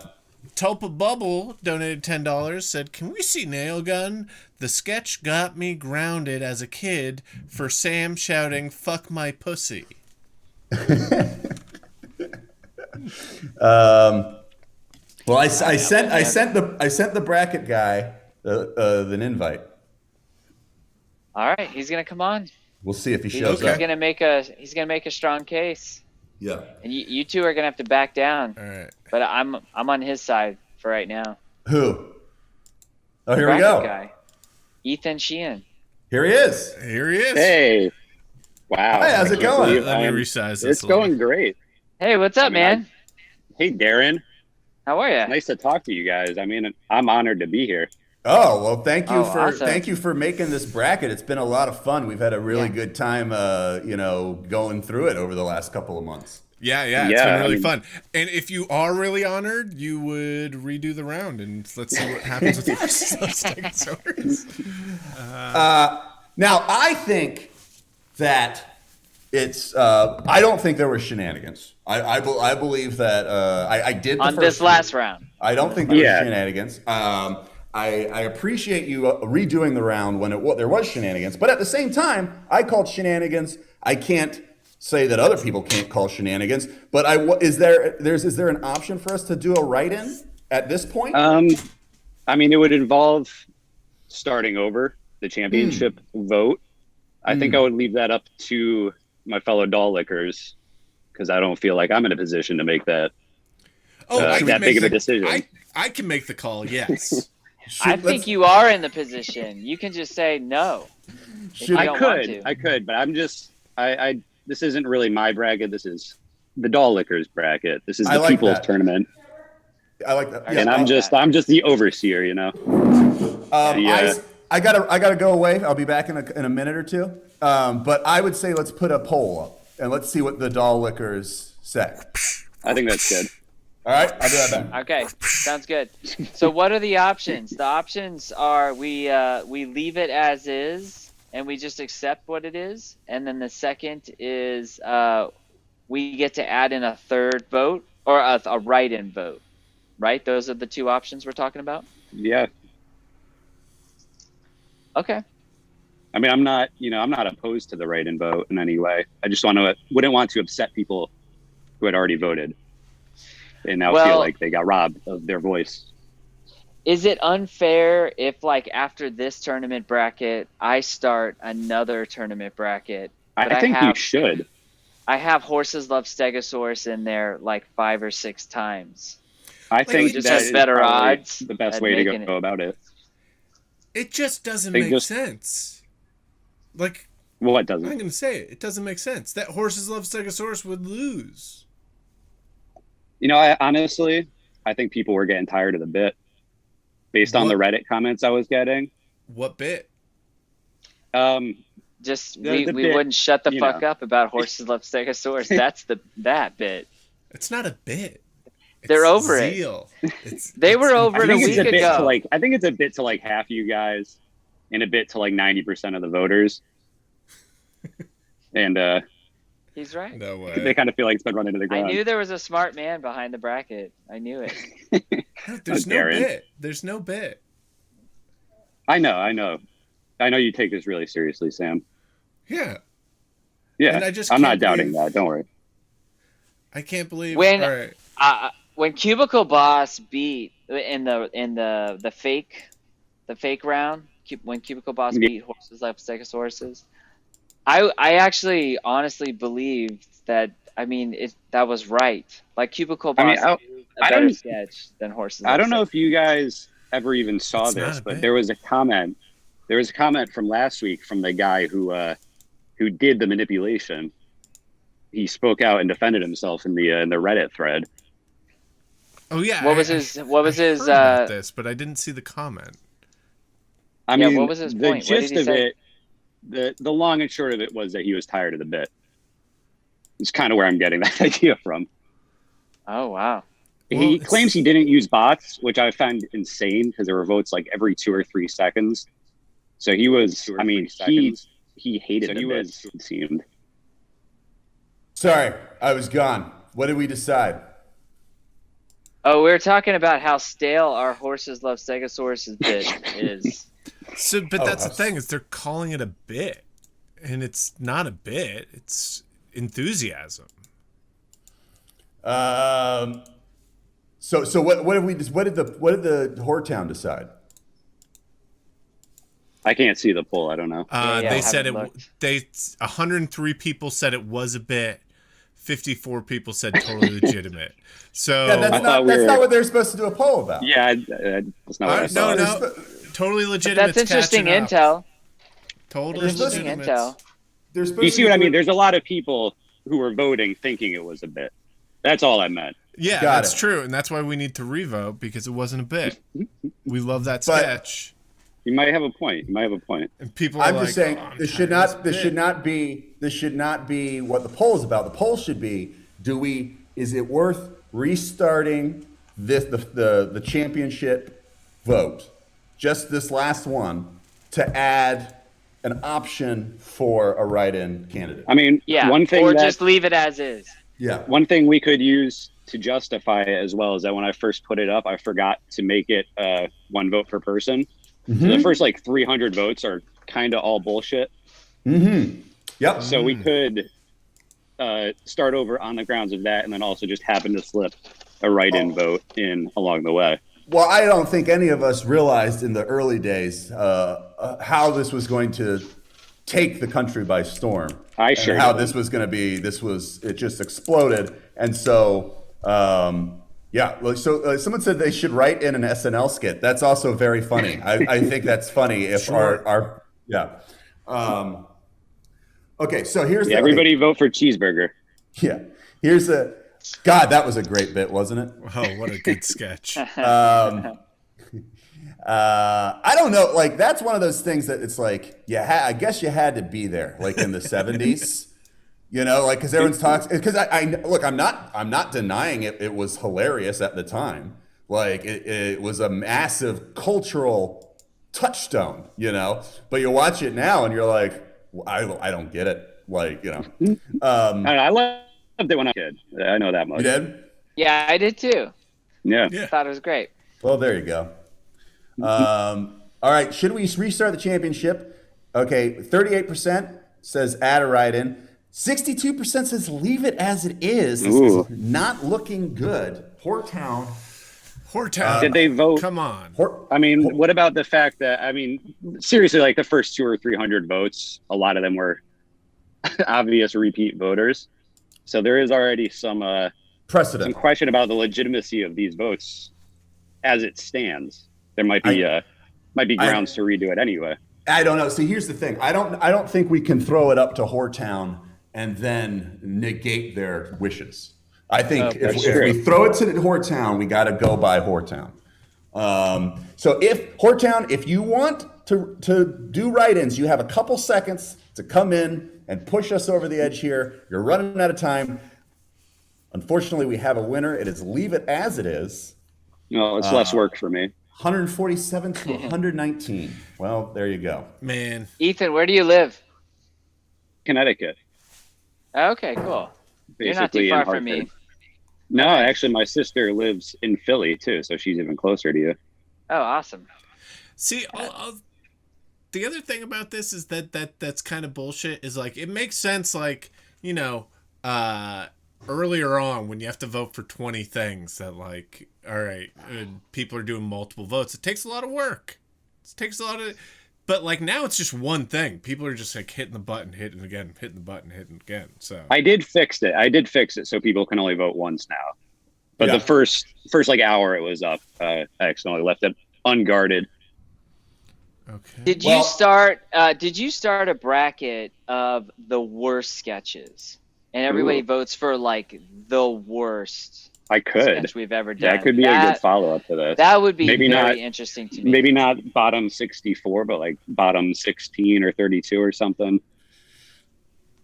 Tulpa Bubble donated $10, said, can we see Nail Gun? The sketch got me grounded as a kid for Sam shouting, fuck my pussy. Well, I sent the bracket guy an invite. All right, he's gonna come on. We'll see if he shows up. He's gonna make a strong case. Yeah. And you two are gonna have to back down. All right. But I'm on his side for right now. Who? Oh, here we Bracket go. guy. Ethan Sheehan. Here he is. Here he is. Hey. Wow. Hi, how's it going? Let me resize this. It's going great. Hey, what's up, man? Hey, Darren. How are you? Nice to talk to you guys. I mean, I'm honored to be here. Oh, well, thank you awesome. thank you for making this bracket. It's been a lot of fun. We've had a really good time going through it over the last couple of months. Yeah, it's been really fun. And if you are really honored, you would redo the round, and let's see what happens with the rest of those dinosaurs. Now, I think that it's. I don't think there were shenanigans. I believe that I did the On first this last round. I don't think there was shenanigans. I appreciate you redoing the round when there was shenanigans, but at the same time, I called shenanigans. I can't say that other people can't call shenanigans, but is there an option for us to do a write-in at this point? I mean, it would involve starting over the championship vote. I think I would leave that up to my fellow doll lickers because I don't feel like I'm in a position to make that that big of a decision. I can make the call, yes. I think you are in the position. You can just say no. I could, but I'm just this isn't really my bracket. This is the doll lickers bracket. This is the people's tournament. I like that. And I'm just the overseer, you know. I gotta go away. I'll be back in a minute or two. But I would say let's put a poll up and let's see what the doll lickers say. I think that's good. All right, I'll be right back. Okay, sounds good. So what are the options? The options are we leave it as is and we just accept what it is, and then the second is we get to add in a third vote or a write-in vote. Right? Those are the two options we're talking about? Yeah. Okay. I mean, I'm not opposed to the write-in vote in any way. I just wouldn't want to upset people who had already voted and now feel like they got robbed of their voice. Is it unfair if, like, after this tournament bracket, I start another tournament bracket? I think you should. I have Horses Love Stegosaurus in there like 5 or 6 times. I think just that has better odds. The best way to go about it. It just doesn't make sense. Like, well, it doesn't. I'm going to say it. It doesn't make sense. That Horses Love Stegosaurus would lose. You know, I think people were getting tired of the bit based on the Reddit comments I was getting. What bit? We wouldn't shut the fuck up about Horses Love Stegosaurus. That's that bit. It's not a bit. They're over zeal. They were over it a week ago. I think it's a bit to like half you guys and a bit to like 90% of the voters. And he's right. No way. They kind of feel like it's been run into the ground. I knew there was a smart man behind the bracket. I knew it. There's no bit. There's no bit. I know you take this really seriously, Sam. Yeah. Yeah. And I'm not doubting that. Don't worry. I can't believe when Cubicle Boss beat in the fake round, when Cubicle Boss beat Horses Love Stegosauruses, I actually honestly believed that. I mean, that was right. Like Cubicle Boss, a better sketch than Horses. I don't know if you guys ever even saw this, but there was a comment. There was a comment from last week from the guy who did the manipulation. He spoke out and defended himself in the Reddit thread. Oh yeah. What was his? Heard about this, but I didn't see the comment. I mean, what was his point? The gist of it, the long and short of it was that he was tired of the bit. It's kind of where I'm getting that idea from. Oh wow. He claims he didn't use bots, which I found insane because there were votes like every 2 or 3 seconds. So he was. I mean, he hated the bit. It seemed. Sorry, I was gone. What did we decide? Oh, we were talking about how stale our Horses Love Stegosaurus bit is. So, but that's the thing, is they're calling it a bit, and it's not a bit. It's enthusiasm. So what have we? What did the Whoretown decide? I can't see the poll. I don't know. They said 103 people said it was a bit. 54 people said totally legitimate. So that's not what they're supposed to do a poll about. Yeah, that's not what I saw. No, totally legitimate. That's interesting intel. Totally legitimate intel. You see what I mean? There's a lot of people who were voting thinking it was a bit. That's all I meant. Yeah, that's true, and that's why we need to revote because it wasn't a bit. We love that sketch. You might have a point. And people I'm just saying this should not be what the poll is about. The poll should be: is it worth restarting the championship vote, just this last one, to add an option for a write-in candidate? I mean, one thing or just leave it as is. Yeah. One thing we could use to justify it as well is that when I first put it up, I forgot to make it one vote per person. Mm-hmm. So the first 300 votes are kind of all bullshit. Mm-hmm. Yep. So we could start over on the grounds of that, and then also just happen to slip a write-in vote in along the way. Well, I don't think any of us realized in the early days how this was going to take the country by storm. How this was going to be. It just exploded, and so. Someone said they should write in an SNL skit. That's also very funny. I think that's funny if our. Okay, so here's everybody vote for cheeseburger. Yeah, here's God, that was a great bit, wasn't it? Oh, what a good sketch. I don't know. Like, that's one of those things that it's like, I guess you had to be there, like in the 70s, you know, like, because everyone's talking. Because I look, I'm not denying it. It was hilarious at the time. Like, it was a massive cultural touchstone, you know. But you watch it now, and you're like, I don't get it. Like, you know. I loved it when I was a kid. I know that much. You did? Yeah, I did too. Yeah. I thought it was great. Well, there you go. All right, should we restart the championship? Okay, 38% says add a write-in. 62% says leave it as it is. This is not looking good. Hortown. Did they vote? Come on. I mean, what about the fact that, I mean, seriously, like the first 200 or 300 votes, a lot of them were obvious repeat voters. So there is already some precedent, some question about the legitimacy of these votes as it stands. There might be grounds to redo it anyway. I don't know. See, here's the thing. I don't think we can throw it up to Hortown and then negate their wishes. I think if we throw it to Hortown, we got to go by Hortown. So if Hortown, if you want to do write-ins, you have a couple seconds to come in and push us over the edge here. You're running out of time. Unfortunately, we have a winner. It is leave it as it is. No, it's less work for me. 147 to 119. Well, there you go. Man. Ethan, where do you live? Connecticut. Okay, cool. You're not too Basically far in from me. Hartford. No, actually, my sister lives in Philly too, so she's even closer to you. Oh, awesome. See, the other thing about this is that's kind of bullshit. Is like it makes sense, like, you know, earlier on when you have to vote for 20 things that, like, all right, and people are doing multiple votes. It takes a lot of work. It takes a lot of, but like now it's just one thing. People are just like hitting the button, hitting again, hitting the button, hitting again. So I did fix it so people can only vote once now. But the first like hour it was up, I accidentally left it unguarded. okay. Did you start a bracket of the worst sketches? And everybody votes for like the worst I could. sketch we've ever done. That could be a good follow-up to this. That would be Maybe very not- interesting to me. Maybe not bottom 64, but like bottom 16 or 32 or something.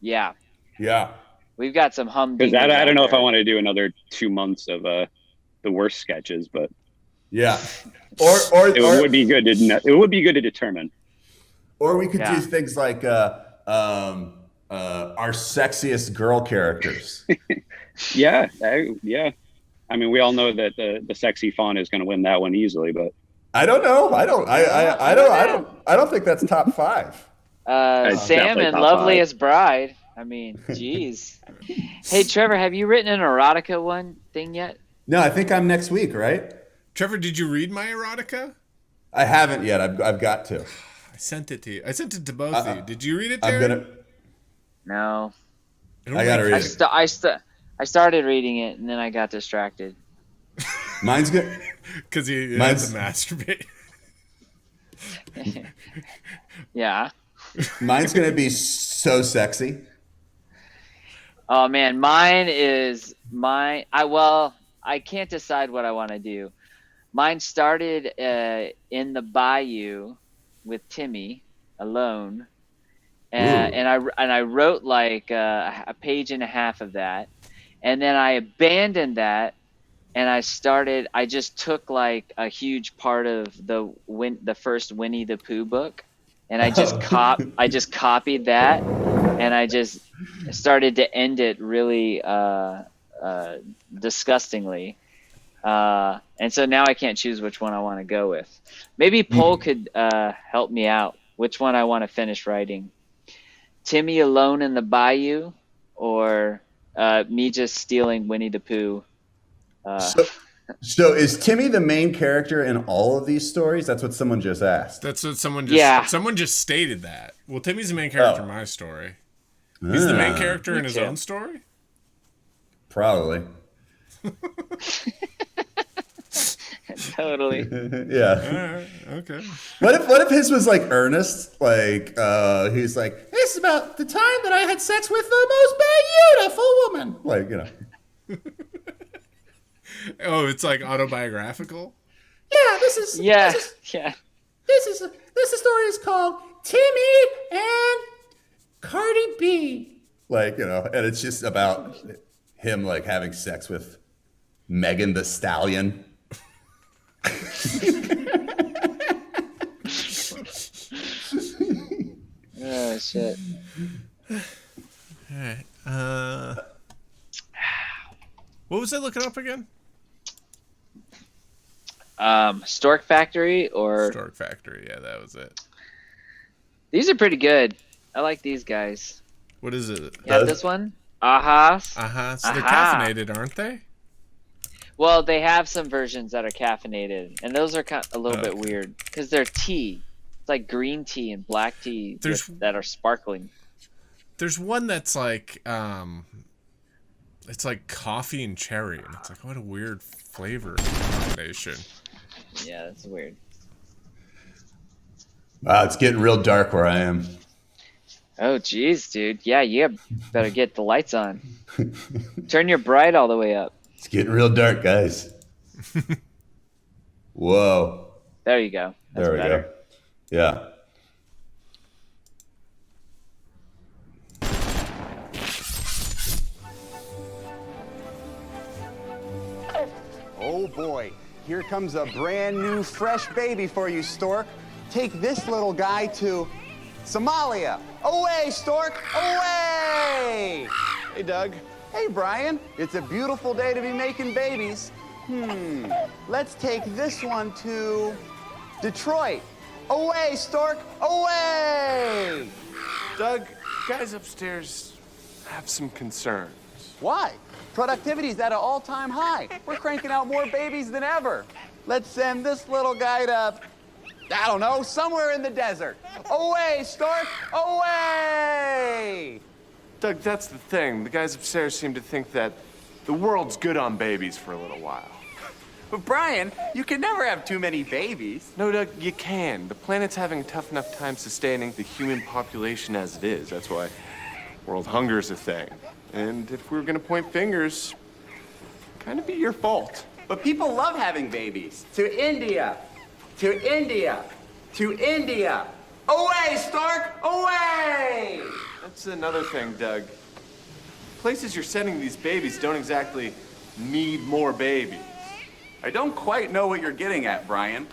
Yeah. Yeah. We've got some humdingers. Because I don't know out if I there. want to do another 2 months of the worst sketches, but Yeah. Or it would be good to determine. Or we could Yeah. do things like our sexiest girl characters. Yeah. I mean, we all know that the sexy fawn is going to win that one easily, but I don't know. I don't think that's top 5. It's Sam definitely and top Loveliest Bride. I mean, geez. Hey, Trevor, have you written an erotica one thing yet? No, I think I'm next week, right? Trevor, did you read my erotica? I haven't yet. I've got to. I sent it to you. I sent it to both of you. Did you read it, Darren? I'm gonna. No. I gotta read it. I started reading it and then I got distracted. Mine's good. Because he had Mine's- to masturbate. Yeah. Mine's gonna be so sexy. Oh man, mine is I can't decide what I want to do. Mine started in the bayou with Timmy alone, and I wrote like a page and a half of that, and then I abandoned that, and I just took like a huge part of the first Winnie the Pooh book, and I just copied that, and I just started to end it really disgustingly. And so now I can't choose which one I want to go with. Maybe Pohl could help me out. Which one I want to finish writing? Timmy alone in the bayou, or me just stealing Winnie the Pooh? So is Timmy the main character in all of these stories? That's what someone just asked. That's what someone just someone just stated that. Well, Timmy's the main character in my story. He's the main character in his own story? Probably. Totally. Yeah. Okay. What if his was like earnest? Like he's like, this is about the time that I had sex with the most beautiful woman. Like, you know. Oh, it's like autobiographical? Yeah, this is this story is called Timmy and Cardi B. Like, and it's just about him like having sex with Megan the Stallion. Oh shit. Alright. What was I looking up again? Stork Factory or Stork Factory, yeah, that was it. these are pretty good. I like these guys. What is it? You have this one? Ahas. So they're caffeinated, aren't they? Well, they have some versions that are caffeinated, and those are a little bit weird because they're tea. It's like green tea and black tea that are sparkling. There's one that's like, it's like coffee and cherry, and it's like, what a weird flavor combination. Yeah, that's weird. Wow, it's getting real dark where I am. Oh, geez, dude. Yeah, you better get the lights on. Turn your bright all the way up. It's getting real dark, guys. Whoa. There you go. That's There we better. go. Yeah. Oh boy, here comes a brand new fresh baby for you, Stork. Take this little guy to Somalia. Away, Stork, away! Hey, Doug. Hey, Brian. It's a beautiful day to be making babies. Let's take this one to Detroit. Away, Stork, away! Doug, guys upstairs have some concerns. Why? Productivity's at an all-time high. We're cranking out more babies than ever. Let's send this little guy to, I don't know, somewhere in the desert. Away, Stork, away! Doug, that's the thing. The guys upstairs seem to think that the world's good on babies for a little while. But Brian, you can never have too many babies. No, Doug, you can. The planet's having a tough enough time sustaining the human population as it is. That's why world hunger is a thing. And if we were gonna point fingers, kind of be your fault. But people love having babies. To India, to India, to India. Away, Stork, away! That's another thing, Doug. Places you're sending these babies don't exactly need more babies. I don't quite know what you're getting at, Brian.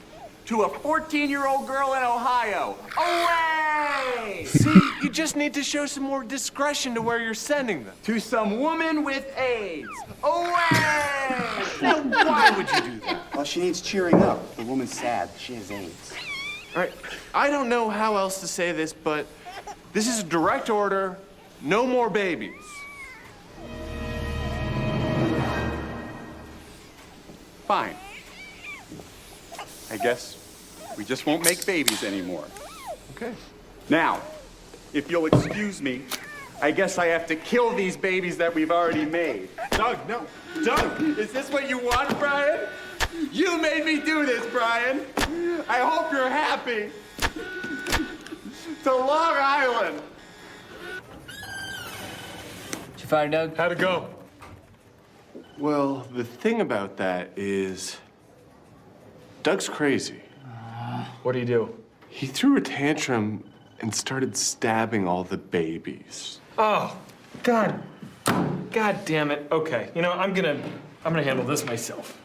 To a 14-year-old girl in Ohio. Away! See, you just need to show some more discretion to where you're sending them. To some woman with AIDS. Away! Now, why would you do that? Well, she needs cheering up. The woman's sad. She has AIDS. All right, I don't know how else to say this, but this is a direct order. No more babies. Fine. I guess we just won't make babies anymore. Okay. Now, if you'll excuse me, I guess I have to kill these babies that we've already made. Doug, no. Doug, is this what you want, Brian? You made me do this, Brian. I hope you're happy. To Long Island. Did you fire, Doug? How'd it go? Well, the thing about that is Doug's crazy. What do you do? He threw a tantrum and started stabbing all the babies. Oh, God damn it. Okay, you know, I'm gonna handle this myself.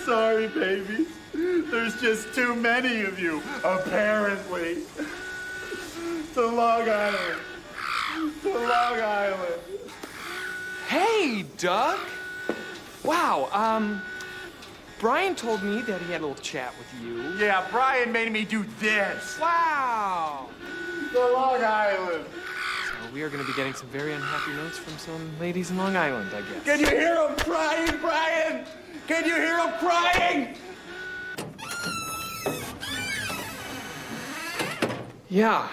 Sorry, babies. There's just too many of you, apparently. To Long Island. To Long Island. Hey, Doug. Wow, Brian told me that he had a little chat with you. Yeah, Brian made me do this. Wow. To Long Island. So we are gonna be getting some very unhappy notes from some ladies in Long Island, I guess. Can you hear him crying, Brian? Can you hear him crying? Yeah.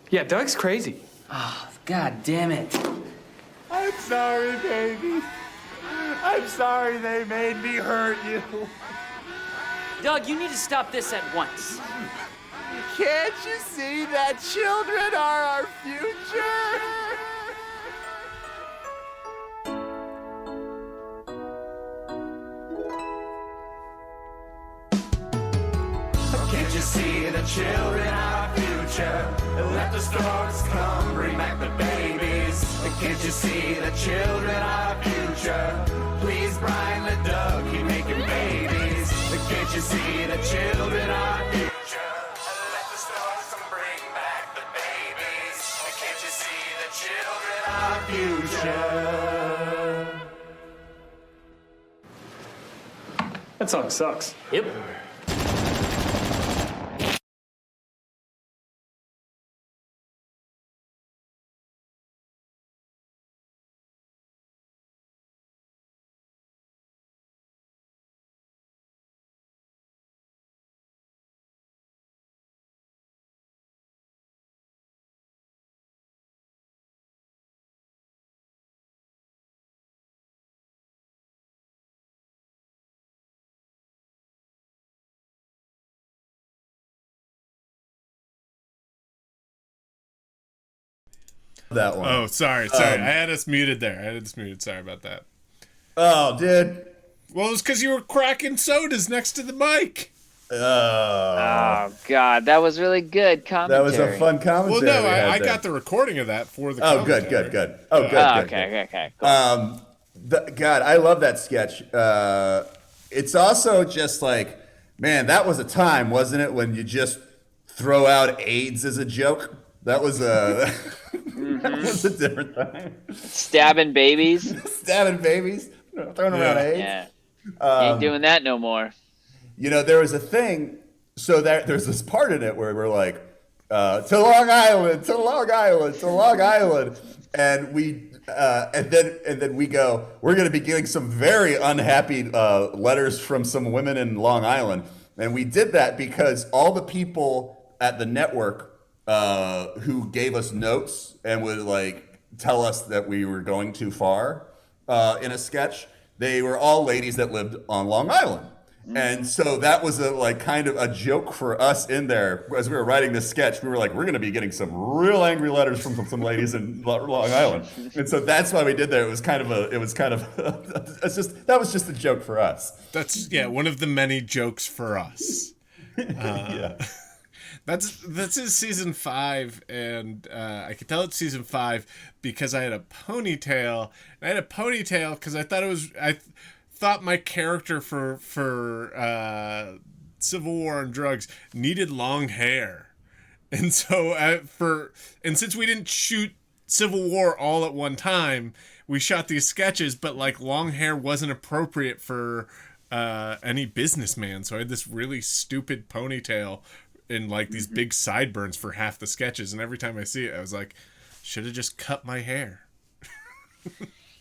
Yeah, Doug's crazy. Oh, God damn it. I'm sorry, baby. I'm sorry they made me hurt you. Doug, you need to stop this at once. Can't you see that children are our future? see the children are our future? Let the storks come, bring back the babies. Can't you see the children are our future? Please, Brian, let Doug keep making babies. Can't you see the children are our future? Let the storks come, bring back the babies. Can't you see the children are our future? That song sucks. Yep. That one. Oh, sorry. I had us muted there. Sorry about that. Oh, dude. Well, it was because you were cracking sodas next to the mic. Oh, God. That was really good commentary. That was a fun commentary. Well, no, I got the recording of that for the commentary. Good. Oh, good. Okay. Cool. God, I love that sketch. It's also just like, man, that was a time, wasn't it, when you just throw out AIDS as a joke? That was a different time. Stabbing babies. Throwing around AIDS. Yeah. Ain't doing that no more. You know, there was a thing. So there's this part in it where we're like, to Long Island, and we and then we go, we're going to be getting some very unhappy letters from some women in Long Island, and we did that because all the people at the network who gave us notes and would like tell us that we were going too far in a sketch, they were all ladies that lived on Long Island. And so that was a like kind of a joke for us in there as we were writing this sketch. We were like, we're going to be getting some real angry letters from some ladies in Long Island, and so that's why we did that. That was just a joke for us. That's one of the many jokes for us. Yeah. This is season 5, and I could tell it's season 5 because I had a ponytail. And I had a ponytail because I thought my character for Civil War and Drugs needed long hair, and so since we didn't shoot Civil War all at one time, we shot these sketches, but like long hair wasn't appropriate for any businessman, so I had this really stupid ponytail and like these big sideburns for half the sketches, and every time I see it I was like, should have just cut my hair.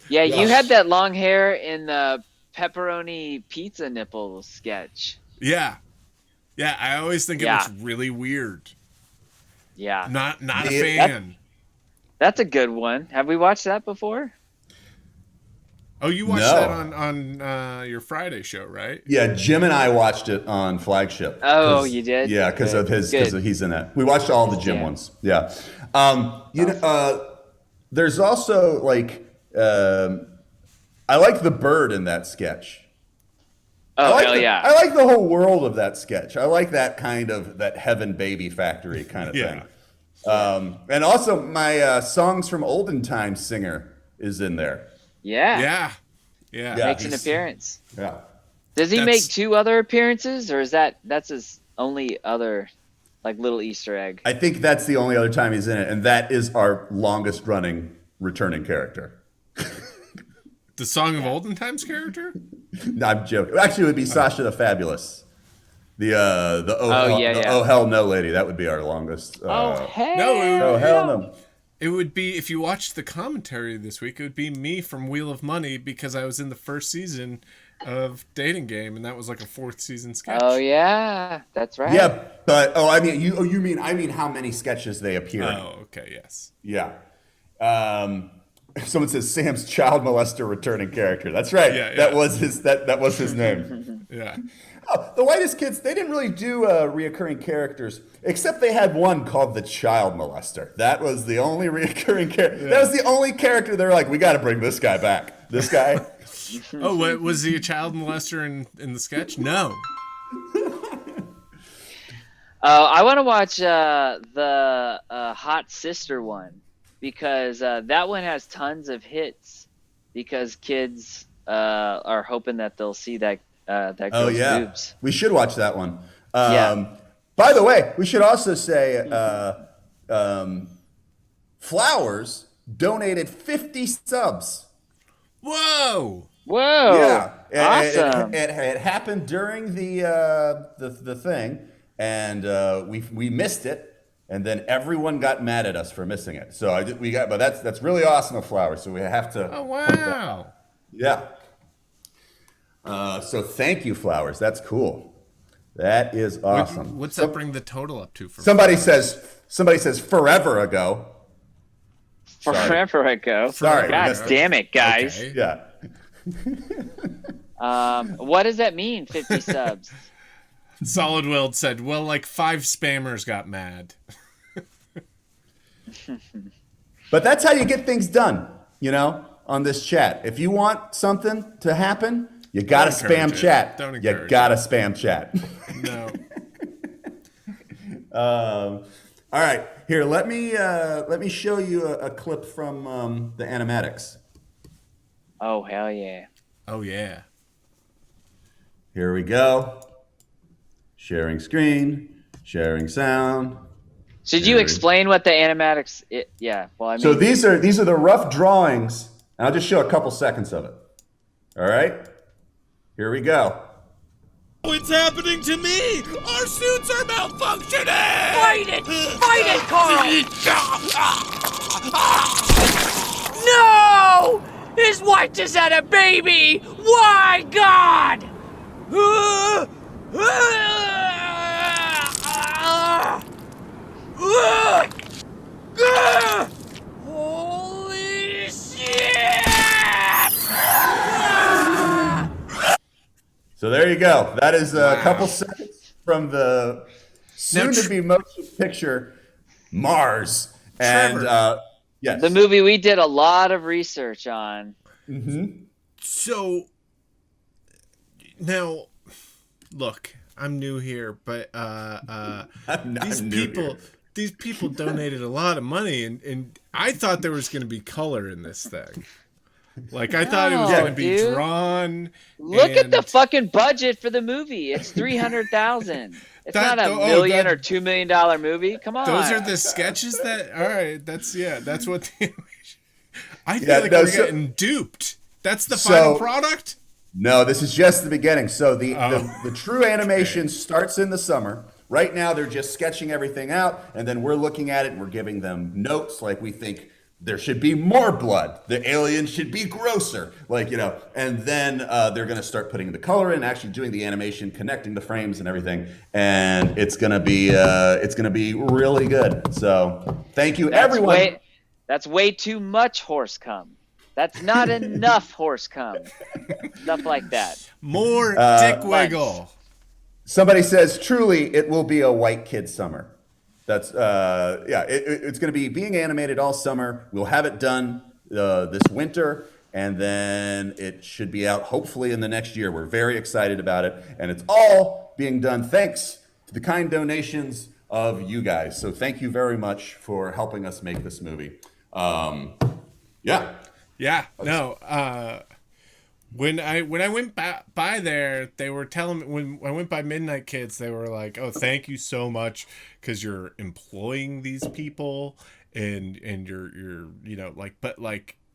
Yeah, you had that long hair in the pepperoni pizza nipple sketch. Yeah, I always think it looks really weird. Yeah, not a fan. That's a good one. Have we watched that before? Oh, you watched that on your Friday show, right? Yeah, Jim and I watched it on Flagship. Oh, you did? Yeah, because he's in that. We watched all the Jim ones. Yeah. There's also like I like the bird in that sketch. Oh, hell yeah. I like the whole world of that sketch. I like that kind of that Heaven Baby Factory kind of thing. And also my Songs from Olden Times singer is in there. Yeah. Makes an appearance. Yeah. Does he make 2 other appearances, or that's his only other like little Easter egg? I think that's the only other time he's in it, and that is our longest running returning character. The Song of Olden Times character? No, I'm joking. Actually, it would be Sasha the Fabulous. Oh hell no lady. That would be our longest. Hell no. It would be, if you watched the commentary this week, it would be me from Wheel of Money, because I was in the first season of Dating Game, and that was like a 4th season sketch. Oh yeah, that's right. Yeah, but I mean how many sketches they appeared. Oh, okay, yes. Yeah. Someone says Sam's child molester returning character. That's right. Yeah. That was his name. Yeah. Oh, the Whitest Kids, they didn't really do reoccurring characters, except they had one called the child molester. That was the only reoccurring character. Yeah. That was the only character they were like, we got to bring this guy back. This guy. Oh, was he a child molester in the sketch? No. I want to watch the Hot Sister one because that one has tons of hits because kids are hoping that they'll see that girl's boobs. We should watch that one. Yeah. By the way, we should also say Flowers donated 50 subs. Whoa! Whoa! Yeah, Awesome. It happened during the thing, and we missed it, and then everyone got mad at us for missing it. So but that's really awesome of Flowers. So we have to. Oh wow! Yeah. So thank you, Flowers. That's cool. That is awesome. What's that bring the total up to? For somebody says forever ago. Forever ago. Sorry. God damn it, guys. Okay. Yeah. What does that mean, 50 subs? Solid Willed said, well, like 5 spammers got mad. But that's how you get things done, on this chat. If you want something to happen, you got to spam chat. Don't encourage You got to spam chat. No. All right. Here, let me show you a clip from the animatics. Oh, hell yeah. Oh, yeah. Here we go. Sharing screen, sharing sound. Should you explain what the animatics? Yeah. Well, I mean. So these are the rough drawings, and I'll just show a couple seconds of it. All right. Here we go. What's happening to me? Our suits are malfunctioning! Fight it! Fight it, Carl! No! His wife just had a baby! Why, God? Holy shit! So there you go. That is a couple seconds from the soon-to-be motion picture Mars. And yes, the movie we did a lot of research on. Mm-hmm. So now, look, I'm new here, but these people donated a lot of money, and I thought there was going to be color in this thing. Like, I thought it was going to be drawn. Look at the fucking budget for the movie. It's $300,000. It's not a million or $2 million movie. Come on. Those are the sketches that. All right, that's what the. I feel like we're getting duped. That's the final product. No, this is just the beginning. So the true animation starts in the summer. Right now, they're just sketching everything out, and then we're looking at it and we're giving them notes like we think. There should be more blood. The alien should be grosser, and then they're going to start putting the color in, actually doing the animation, connecting the frames and everything, and it's going to be really good. So thank you, everyone. That's way too much horse cum. That's not enough horse cum. Stuff like that. More dick wiggle. Somebody says, truly, it will be a white kid summer. That's it's going to be being animated all summer. We'll have it done this winter, and then it should be out hopefully in the next year. We're very excited about it, and it's all being done thanks to the kind donations of you guys. So thank you very much for helping us make this movie. When I went by there, they were telling me, when I went by Midnight Kids, they were like, "Oh, thank you so much because you're employing these people and you're but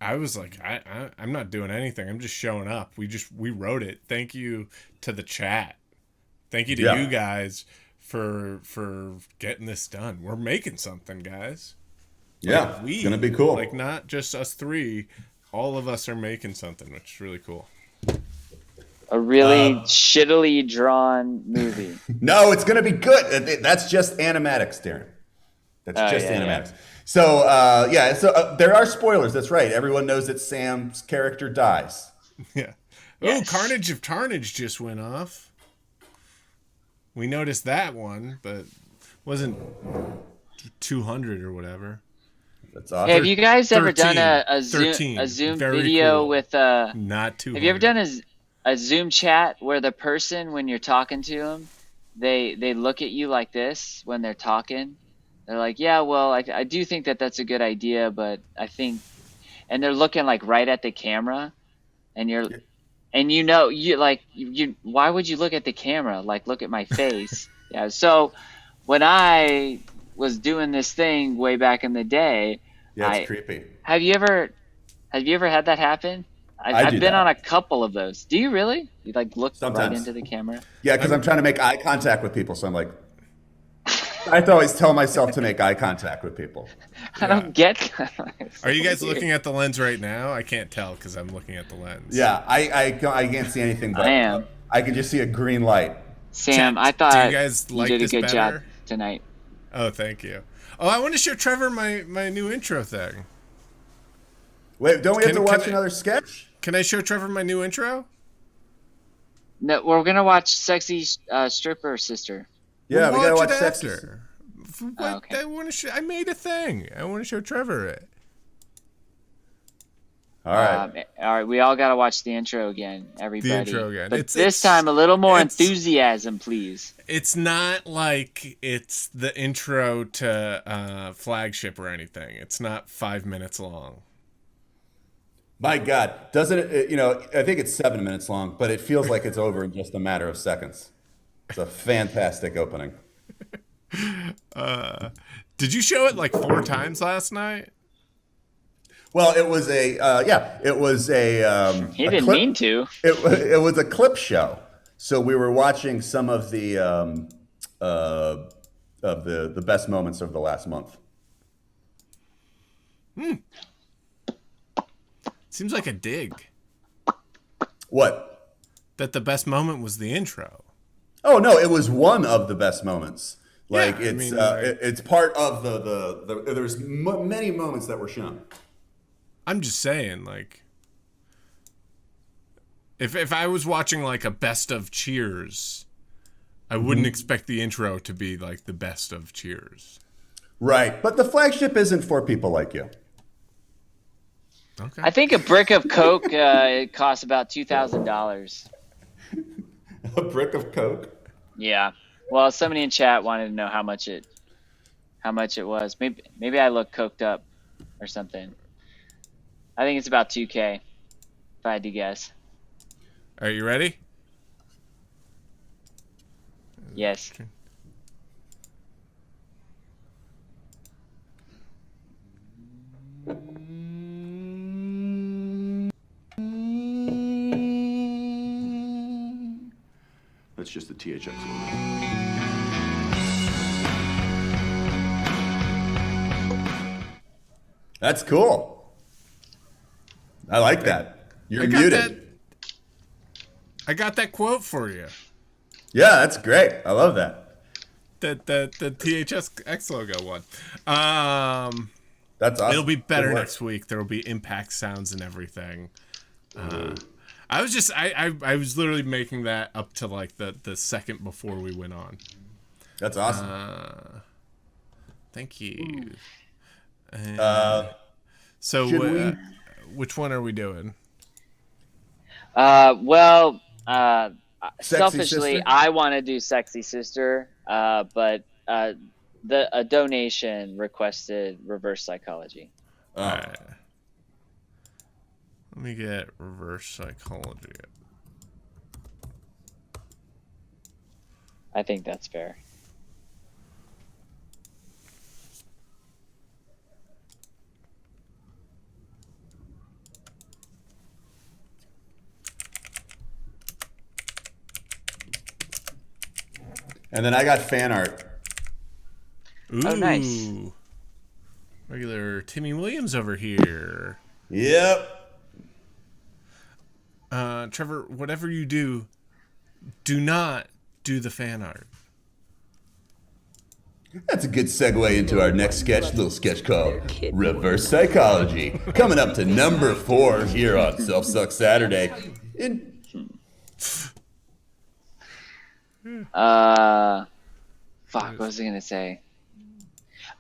I was like, I'm not doing anything. I'm just showing up. We wrote it. Thank you to the chat. Thank you to you guys for getting this done. We're making something, guys. Yeah, it's gonna be cool. Like, not just us three. All of us are making something, which is really cool. A really shittily drawn movie. No, it's going to be good. That's just animatics, Darren. That's just animatics. Yeah. So there are spoilers. That's right. Everyone knows that Sam's character dies. Yeah. Oh, Carnage of Tarnage just went off. We noticed that one, but wasn't 200 or whatever. Hey, have you guys ever done a Zoom video with not 200? Have you ever done a Zoom chat where the person, when you're talking to them, they look at you like this when they're talking. They're like, yeah, well, I do think that that's a good idea, but I think, and they're looking like right at the camera, and you're, and you know, why would you look at the camera? Like, look at my face. Yeah. So when I was doing this thing way back in the day, Yeah, it's creepy. Have you ever had that happen? I've been on a couple of those. Do you really? You like look right into the camera? Yeah, because I'm trying to make eye contact with people, so I'm like, I have to always tell myself to make eye contact with people. I don't get. Are you guys looking at the lens right now? I can't tell because I'm looking at the lens. Yeah, I can't see anything, but I am. I can just see a green light. Sam, I thought you guys like did a this good better? job tonight. Oh, thank you. Oh, I want to show Trevor my new intro thing. Wait, don't we have to watch another sketch? Can I show Trevor my new intro? No, we're gonna watch Sexy Stripper Sister. Yeah, we gotta watch it Sexy. after. Okay. I want to. I made a thing. I want to show Trevor it. All right. All right. We all gotta watch the intro again, everybody. The intro again. But this time, a little more enthusiasm, please. It's not like it's the intro to Flagship or anything. It's not 5 minutes long. My God, doesn't it? I think it's 7 minutes long, but it feels like it's over in just a matter of seconds. It's a fantastic opening. Did you show it like 4 times last night? Well, it was a it was a. He didn't mean to. It was a clip show, so we were watching some of the best moments of the last month. Seems like a dig. What? That the best moment was the intro. Oh no, it was one of the best moments. Like Yeah, it's part of the there's many moments that were shown. I'm just saying, like, if I was watching like a best of Cheers, I wouldn't expect the intro to be like the best of Cheers. Right, but the Flagship isn't for people like you. Okay. I think a brick of Coke it costs about $2,000. A brick of Coke? Yeah. Well, somebody in chat wanted to know how much it was. Maybe I look coked up or something. I think it's about $2,000 if I had to guess. Are you ready? Yes. Okay. That's just the THX. That's cool. I like that. You're muted. I got that quote for you. Yeah, that's great. I love that. The THX logo one. That's awesome. It'll be better next week. There will be impact sounds and everything. I was just I was literally making that up to like the second before we went on. That's awesome. Thank you. So which one are we doing? Well, Sexy selfishly, Sister? I want to do Sexy Sister, but a donation requested Reverse Psychology. Let me get Reverse Psychology. I think that's fair. And then I got fan art. Ooh, Oh, nice. Regular Timmy Williams over here. Yep. Trevor, whatever you do not do the fan art. That's a good segue into our next sketch, little sketch called Reverse Psychology. Coming up to number 4 here on Self Suck Saturday. Fuck, what was I gonna say?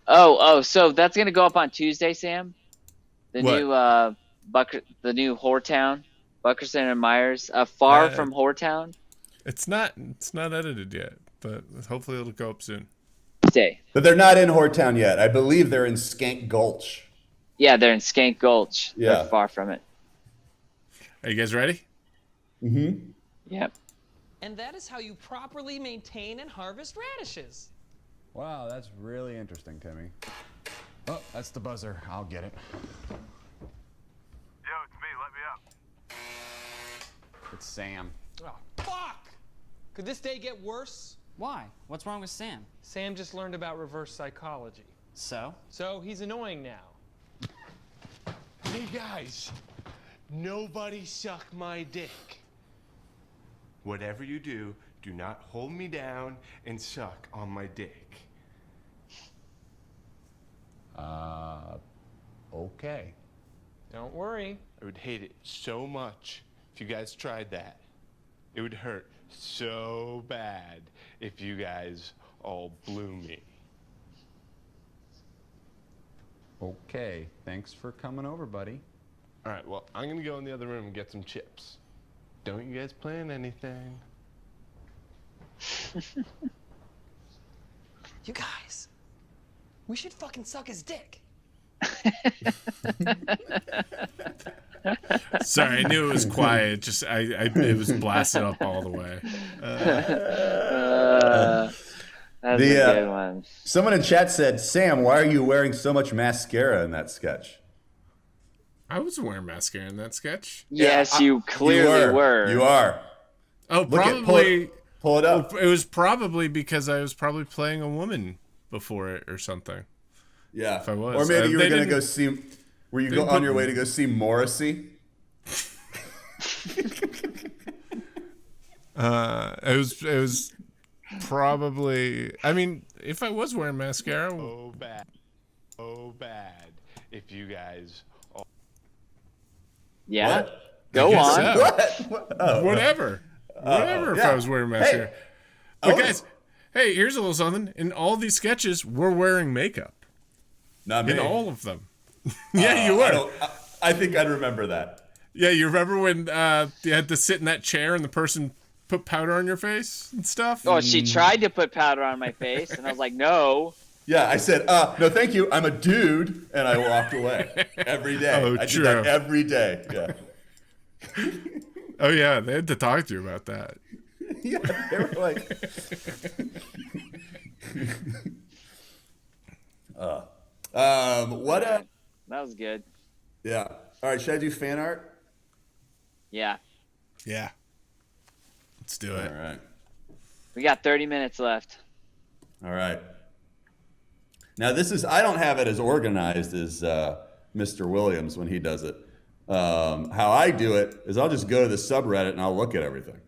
Oh, so that's gonna go up on Tuesday, Sam? The What? new the new Whoretown, Buckerson and Myers, Far from Whoretown. It's not edited yet. but hopefully it'll go up soon. Day. But they're not in Hortown yet. I believe they're in Skank Gulch. Yeah, they're in Skank Gulch. Yeah. They're far from it. Are you guys ready? Mm-hmm. Yep. And that is how you properly maintain and harvest radishes. Wow, that's really interesting, Timmy. Oh, that's the buzzer. I'll get it. Yo, it's me. Let me up. It's Sam. Oh, fuck! Could this day get worse? Why? What's wrong with Sam? Sam just learned about reverse psychology. So? So he's annoying now. Hey guys, nobody suck my dick. Whatever you do, do not hold me down and suck on my dick. Okay. Don't worry. I would hate it so much if you guys tried that. It would hurt so bad if you guys all blew me. Okay. Thanks for coming over, buddy. All right, well, I'm gonna go in the other room and get some chips. Don't you guys plan anything? You guys, we should fucking suck his dick. Sorry, I knew it was quiet. Just it was blasted up all the way. That's a good one. Someone in chat said, "Sam, why are you wearing so much mascara in that sketch?" I was wearing mascara in that sketch. Yes, you clearly were. You are. Oh, probably. Pull it up. It was probably because I was probably playing a woman before it or something. Yeah. If I was. Or maybe you were going to go see. Were you on your way to go see Morrissey? It was probably. I mean, if I was wearing mascara. Oh bad. If you guys. Yeah. What? Go on. So. What? Oh, Whatever. Whatever if I was wearing mascara. Hey. But guys, hey, here's a little something. In all these sketches, we're wearing makeup. Not me. In all of them. Yeah, you were. I think I'd remember that. Yeah, you remember when you had to sit in that chair and the person put powder on your face and stuff? Oh, she tried to put powder on my face, and I was like, no. Yeah, I said, no, thank you. I'm a dude, and I walked away every day. Oh, I true. did that every day. Yeah. Oh, yeah, they had to talk to you about that. Yeah, they were like... what a... That was good. Yeah. All right, should I do fan art? Yeah. Yeah. Let's do it. All right. We got 30 minutes left. All right. Now, this is... I don't have it as organized as Mr. Williams when he does it. How I do it is I'll just go to the subreddit and I'll look at everything.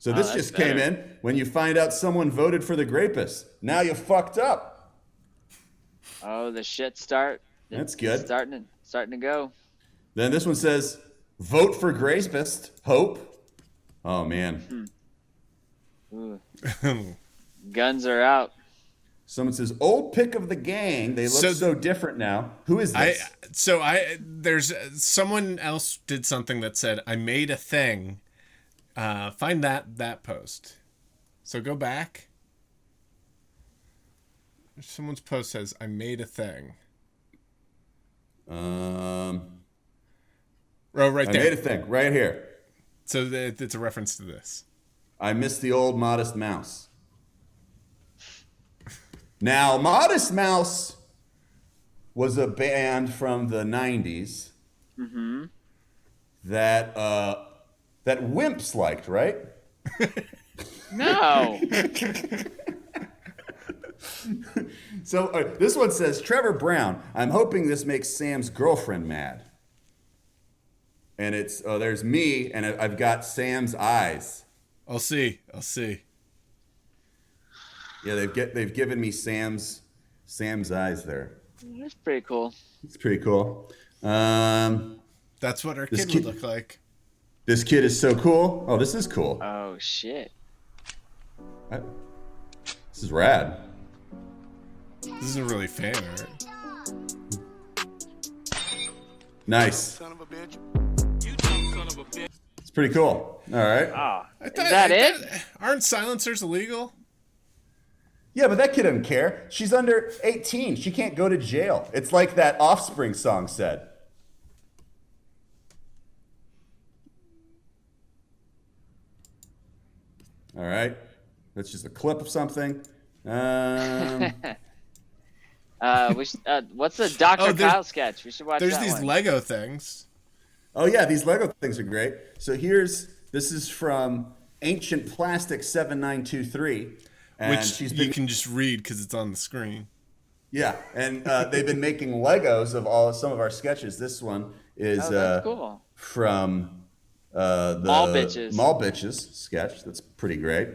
So this just came in when you find out someone voted for the Grapist. Now you fucked up. Oh, the shit start. That's good. Starting to go. Then this one says, vote for Grapist. Hope. Oh, man. Ooh. Guns are out. Someone says, old pick of the gang. They look so different now. Who is this? There's someone else did something that said, I made a thing. Find that post. So go back. Someone's post says, I made a thing. Oh, right there. I made a thing right here. So it's a reference to this. I miss the old Modest Mouse. Now, Modest Mouse was a band from the 90s that Wimps liked, right? No. So this one says, Trevor Brown, I'm hoping this makes Sam's girlfriend mad. And it's, there's me, and I've got Sam's eyes. I'll see. Yeah, they've given me Sam's eyes there. That's pretty cool. It's pretty cool. That's what our kid would look like. This kid is so cool. Oh, this is cool. Oh, shit. This is rad. This isn't really fan art. Nice. It's pretty cool. All right. Is that it? Aren't silencers illegal? Yeah, but that kid doesn't care. She's under 18. She can't go to jail. It's like that Offspring song said. All right. That's just a clip of something. What's the Dr. Kyle sketch? We should watch that There's these one. Lego things. Oh, yeah, these Lego things are great. So this is from Ancient Plastic 7923. Which you can just read because it's on the screen. Yeah, and they've been making Legos of some of our sketches. This one is that's cool. from the Mall Bitches sketch. That's pretty great.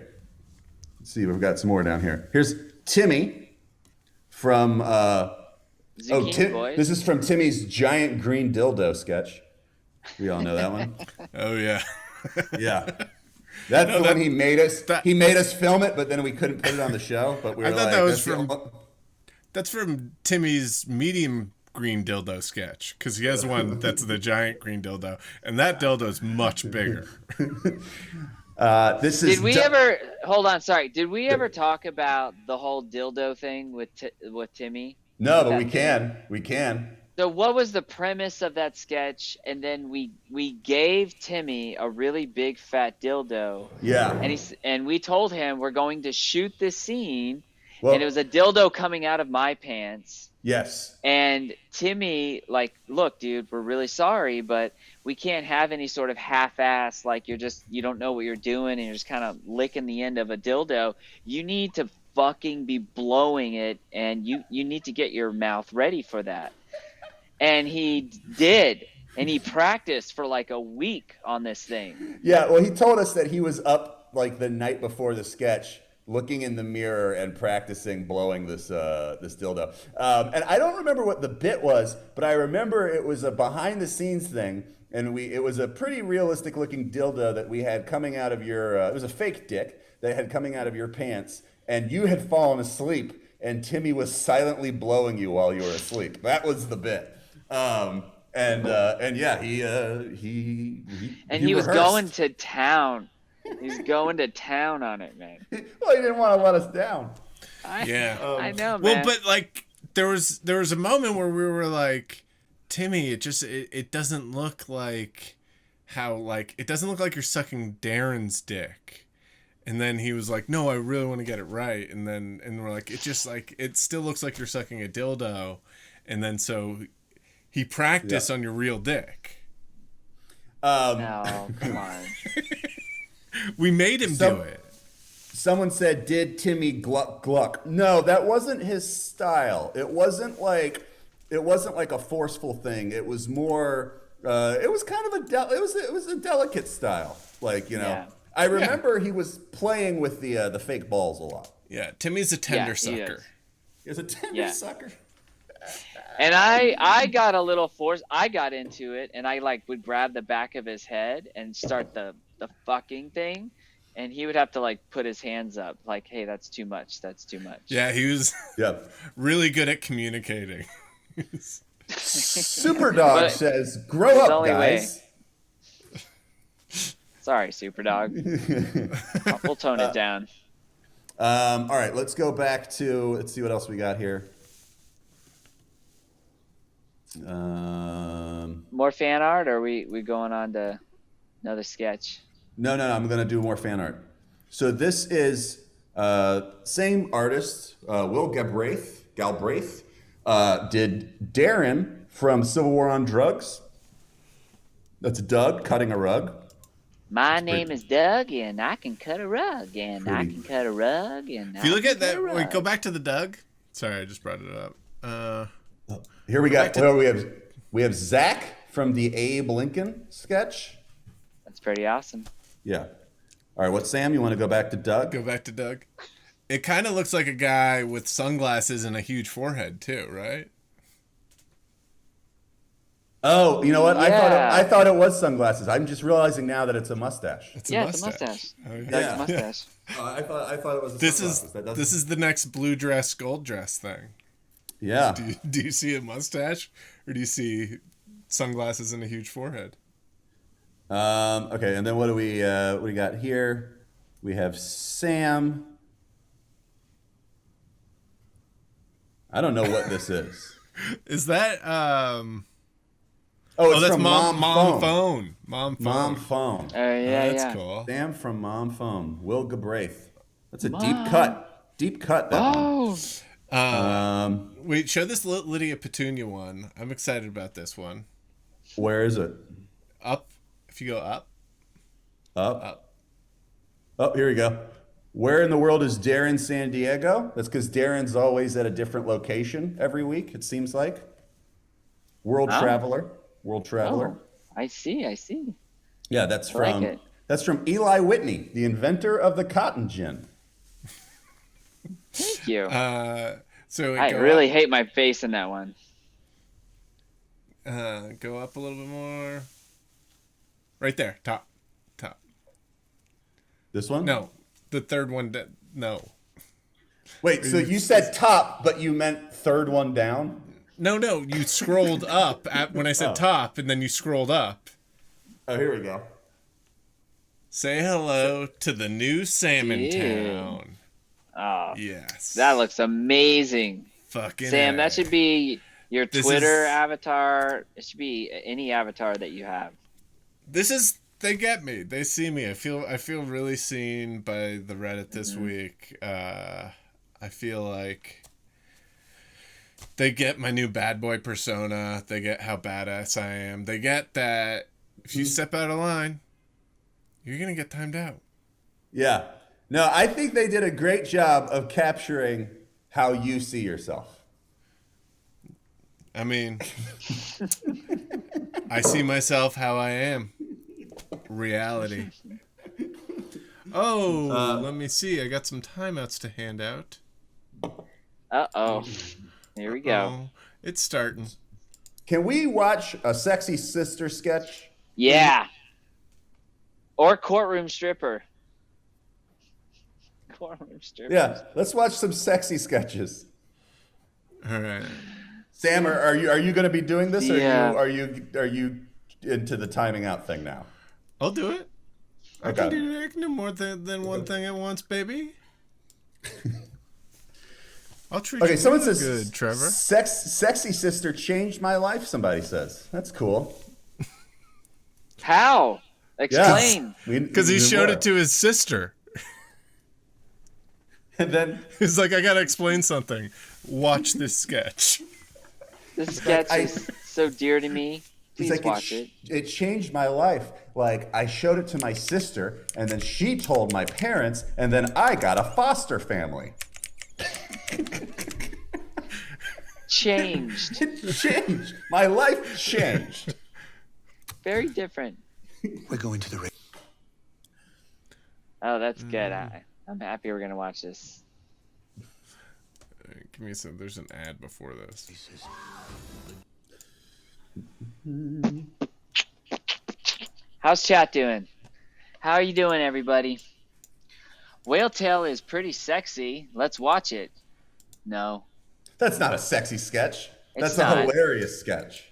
Let's see, we've got some more down here. Here's Timmy from this is from Timmy's giant green dildo sketch. We all know that one. Oh yeah. Yeah. That's the one he made us. He made us film it, but then we couldn't put it on the show. But we were that was from. That's from Timmy's medium green dildo sketch because he has one that's the giant green dildo, and that dildo is much bigger. Did we ever hold on? Sorry, did we ever talk about the whole dildo thing with Timmy? No, but we can. So what was the premise of that sketch? And then we gave Timmy a really big fat dildo. Yeah. And we told him we're going to shoot this scene, and it was a dildo coming out of my pants. Yes. And Timmy, like, look, dude, we're really sorry, but we can't have any sort of half-ass, like you don't know what you're doing and you're just kind of licking the end of a dildo. You need to fucking be blowing it, and you need to get your mouth ready for that. And he did, and he practiced for like a week on this thing. Yeah, well, he told us that he was up like the night before the sketch, looking in the mirror and practicing blowing this dildo. And I don't remember what the bit was, but I remember it was a behind-the-scenes thing, and it was a pretty realistic-looking dildo that we had coming out of your. It was a fake dick that had coming out of your pants, and you had fallen asleep, and Timmy was silently blowing you while you were asleep. That was the bit. And yeah, he was going to town. He's going to town on it, man. Well, he didn't want to let us down. I know, man. Well, but like there was a moment where we were like, Timmy, it doesn't look like it doesn't look like you're sucking Darren's dick. And then he was like, no, I really want to get it right. And we're like, it still looks like you're sucking a dildo. And then so he practiced on your real dick. No, come on. We made him do it. Someone said, did Timmy gluck gluck? No, that wasn't his style. It wasn't like a forceful thing. It was more, it was kind of it was a delicate style. Like, you know, Yeah. I remember he was playing with the fake balls a lot. Yeah, Timmy's a tender sucker. He's a tender sucker. And I got a little forced. I got into it, and I would grab the back of his head and start the fucking thing, and he would have to put his hands up, like, hey, that's too much. That's too much. Yeah, he was really good at communicating. Superdog says, "Grow up, guys." Sorry, Superdog. We'll tone it down. All right, let's go back to. Let's see what else we got here. More fan art, or are we going on to another sketch? No. I'm gonna do more fan art. So this is same artist, Will Galbraith, did Darren from Civil War on Drugs. That's Doug cutting a rug. My name is Doug, and I can cut a rug, and I can cut a rug, and if you look at that, wait, go back to the Doug. Sorry, I just brought it up. Here we got. We have Zack from the Abe Lincoln sketch. That's pretty awesome. Yeah. All right. What's Sam? You want to go back to Doug? Go back to Doug. It kind of looks like a guy with sunglasses and a huge forehead too, right? Oh, you know what? Yeah. I thought it was sunglasses. I'm just realizing now that it's a mustache. It's a mustache. Oh, yeah. That's a mustache. I thought it was. This is the next blue dress, gold dress thing. Yeah. Do you see a mustache, or do you see sunglasses and a huge forehead? Okay, and then what do we got here? We have Sam. I don't know what this is. Is that Oh, it's that's from Mom Phone. Phone. Mom Phone. Yeah. Cool. Sam from Mom Phone. Will Gabraith. That's a deep cut. Deep cut, that one. Wait, show this Lydia Petunia one. I'm excited about this one. Where is it? Up. If you go up. Up. Oh, here we go. Where in the world is Darren San Diego? That's because Darren's always at a different location every week, it seems like. World traveler. Oh, I see. Yeah, that's I from like it. that's from Eli Whitney, the inventor of the cotton gin. Thank you. So I really hate my face in that one. Go up a little bit more. Right there, top. This one? No, the third one. No. Wait, so you said top, but you meant third one down? No, you scrolled up when I said top, and then you scrolled up. Oh, here we go. Say hello to the new Salmon Town. Oh, yes. That looks amazing. Fucking Sam, A. that should be your This Twitter is- avatar. It should be any avatar that you have. They get me. They see me. I feel really seen by the Reddit this week. I feel like they get my new bad boy persona. They get how badass I am. They get that if you step out of line, you're gonna get timed out. Yeah. No, I think they did a great job of capturing how you see yourself. I mean, I see myself how I am. Reality. Oh, let me see. I got some timeouts to hand out. Uh-oh. Here we go. Oh, it's starting. Can we watch a Sexy Sister sketch? Yeah. Or Courtroom Stripper. Courtroom Stripper. Yeah, let's watch some sexy sketches. All right. Sam, are you going to be doing this, or Yeah. are you into the timing out thing now? I'll do it. I Okay. can do more than one thing at once, baby. I'll treat Okay, you someone real says, good, Trevor. Sexy Sister changed my life, somebody says. That's cool. How? Explain. Because he showed it to his sister. And then he's like, I gotta explain something. Watch this sketch. This sketch is so dear to me. He's Please like, watch it. It changed my life. Like, I showed it to my sister, and then she told my parents, and then I got a foster family. Changed. It changed. My life changed. Very different. We're going to the Oh, that's good. I'm happy we're gonna watch this. Give me some. There's an ad before this. How's chat doing? How are you doing, everybody? Whale tail is pretty sexy. Let's watch it. No. That's not a sexy sketch. It's That's a not. hilarious sketch.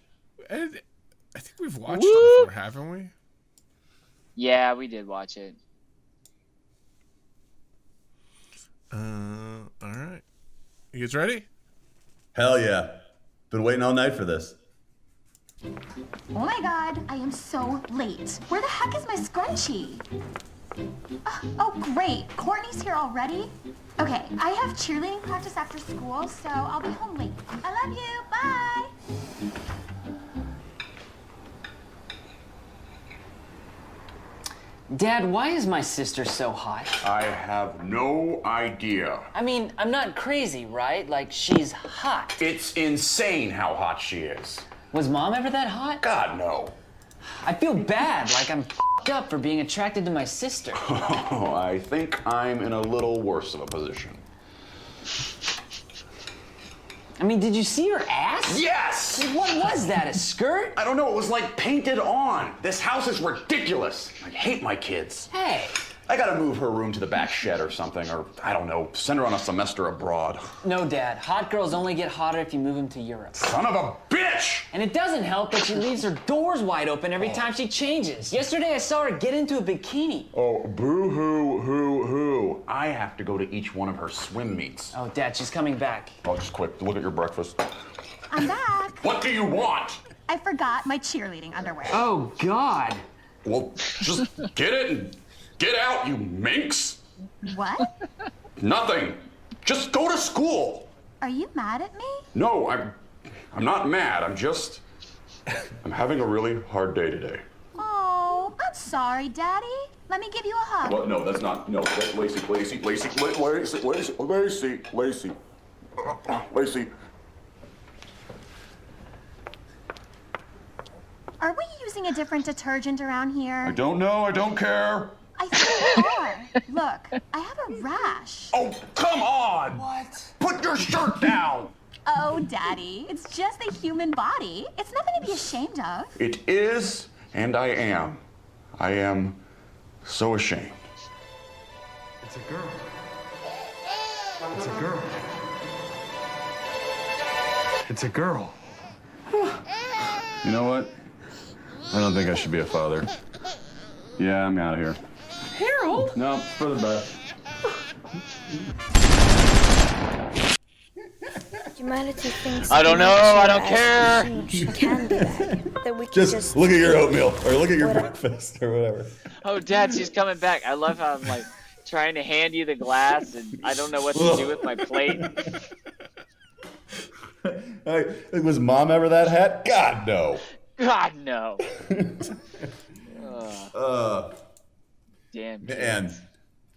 I think we've watched it before, haven't we? Yeah, we did watch it. All right. You guys ready? Hell yeah. Been waiting all night for this. Oh my god, I am so late. Where the heck is my scrunchie? Oh, great. Courtney's here already? Okay, I have cheerleading practice after school, so I'll be home late. I love you. Bye. Dad, why is my sister so hot? I have no idea. I mean, I'm not crazy, right? Like, she's hot. It's insane how hot she is. Was Mom ever that hot? God, no. I feel bad, like I'm f***ed up for being attracted to my sister. Oh, I think I'm in a little worse of a position. I mean, did you see her ass? Yes! What was that, a skirt? I don't know, it was like painted on. This house is ridiculous. I hate my kids. Hey, I gotta move her room to the back shed or something, or I don't know, send her on a semester abroad. No, Dad. Hot girls only get hotter if you move them to Europe. Son of a bitch! And it doesn't help that she leaves her doors wide open every time she changes. Yesterday I saw her get into a bikini. Oh, boo-hoo. I have to go to each one of her swim meets. Oh, Dad, she's coming back. Oh, just quick, look at your breakfast. I'm back. What do you want? I forgot my cheerleading underwear. Oh, God. Well, just get it and get out, you minx. What? Nothing. Just go to school. Are you mad at me? No, I'm not mad. I'm having a really hard day today. Oh, I'm sorry, Daddy. Let me give you a hug. What? No, that's not. No, that's Lacey. Are we using a different detergent around here? I don't know. I don't care. I think we are. Look, I have a rash. Oh, come on! What? Put your shirt down! Oh, Daddy, it's just the human body. It's nothing to be ashamed of. It is, and I am. I am so ashamed. It's a girl. It's a girl. It's a girl. You know what? I don't think I should be a father. Yeah, I'm out of here. Harold? No, it's for the best. Humanity thinks I don't know, I don't care. She can do that. That we can Just look at your oatmeal or look at your breakfast or whatever. Oh, Dad, she's coming back. I love how I'm like trying to hand you the glass and I don't know what to do with my plate. Was Mom ever that hat? God, no. God, no. Damn. Man.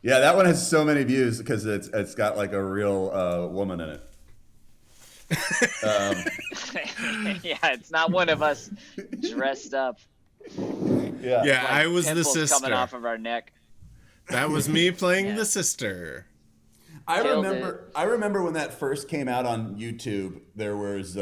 Yeah, that one has so many views because it's got like a real woman in it. Yeah, it's not one of us dressed up. Yeah, Yeah, Like I was the pimples sister. coming off of our neck. That was me playing the sister. I Killed remember when that first came out on YouTube. There was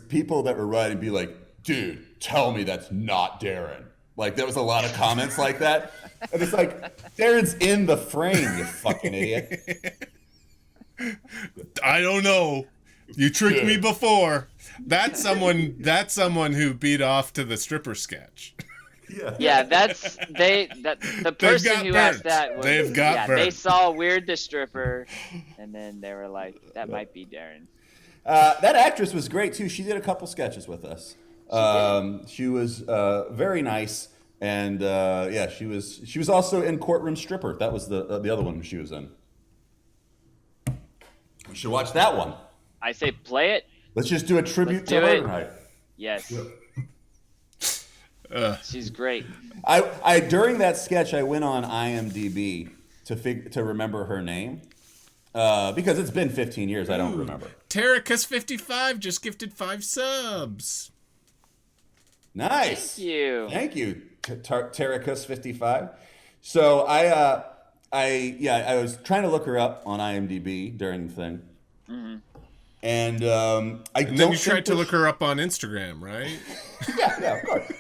people that were writing, be like, "Dude, tell me that's not Darren." Like there was a lot of comments like that, and it's like Darren's in the frame, you fucking idiot. I don't know. You tricked me before. That's someone who beat off to the stripper sketch. Yeah, the person who asked that was They've got burnt. they saw Weird the Stripper and then they were like, that might be Darren. That actress was great too. She did a couple sketches with us. She was very nice, and yeah, she was also in Courtroom Stripper. That was the other one she was in. We should watch that one. I say play it. Let's just do a tribute to do her it. tonight. Yes. She's great. I during that sketch I went on IMDb to remember her name because it's been 15 years. I don't remember. Terracus55 just gifted 5 subs. Nice. Thank you, Terracus55. So I was trying to look her up on IMDb during the thing. Mm-hmm. And then you tried to look her up on Instagram, right? yeah, of course.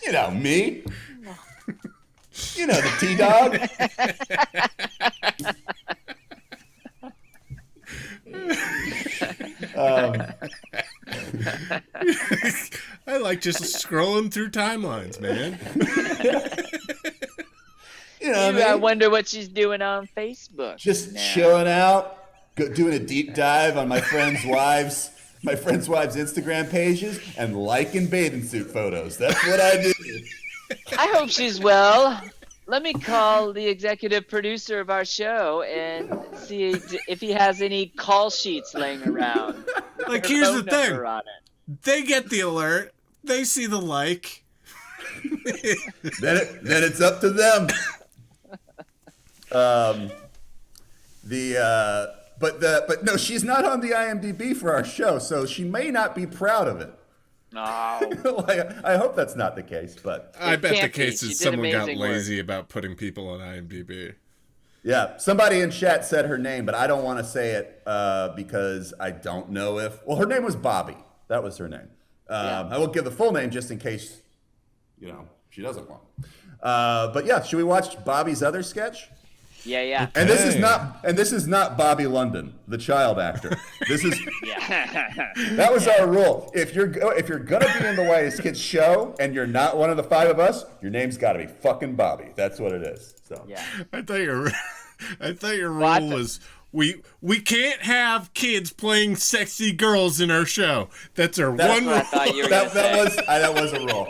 You know me. You know the T-Dog. I like just scrolling through timelines, man. I wonder what she's doing on Facebook. Just chilling out, doing a deep dive on my friends' wives' Instagram pages and liking bathing suit photos. That's what I do. I hope she's well. Let me call the executive producer of our show and see if he has any call sheets laying around. Like, here's the thing. They get the alert. They see the like. Then it's up to them. But no, she's not on the IMDb for our show, so she may not be proud of it. No. I hope that's not the case, but I bet the case is someone got lazy about putting people on IMDb. Yeah, somebody in chat said her name, but I don't want to say it because I don't know if. Well, her name was Bobby. That was her name. I won't give the full name just in case, She doesn't want. But yeah, should we watch Bobby's other sketch? Yeah. And this is not Bobby London, the child actor. This is that was our rule. If you're gonna be in the Whitest Kids show and you're not one of the 5 of us, your name's got to be fucking Bobby. That's what it is. So yeah. I thought your rule was we can't have kids playing sexy girls in our show. That's our one rule. I thought you were gonna say. That was a rule.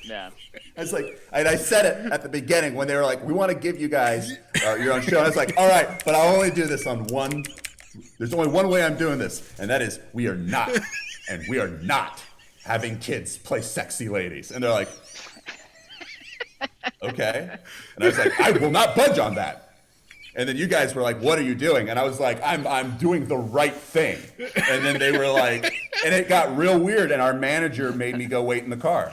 Yeah. It's like, and I said it at the beginning when they were like, "We want to give you guys your own show." And I was like, "All right, but I'll only do this on one. There's only one way I'm doing this, and that is we are not having kids play sexy ladies." And they're like, "Okay," and I was like, "I will not budge on that." And then you guys were like, "What are you doing?" And I was like, I'm doing the right thing." And then they were like, and it got real weird, and our manager made me go wait in the car.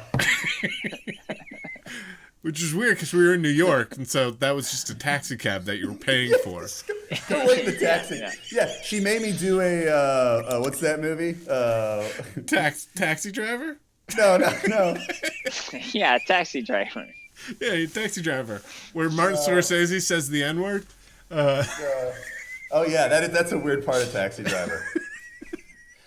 Which is weird because we were in New York, and so that was just a taxi cab that you were paying for. Go wait in the taxi. Yeah, she made me do a what's that movie? Taxi driver? No. Yeah, Taxi Driver. Yeah, Taxi Driver, where Martin Scorsese says the N-word. Oh yeah, that's a weird part of Taxi Driver.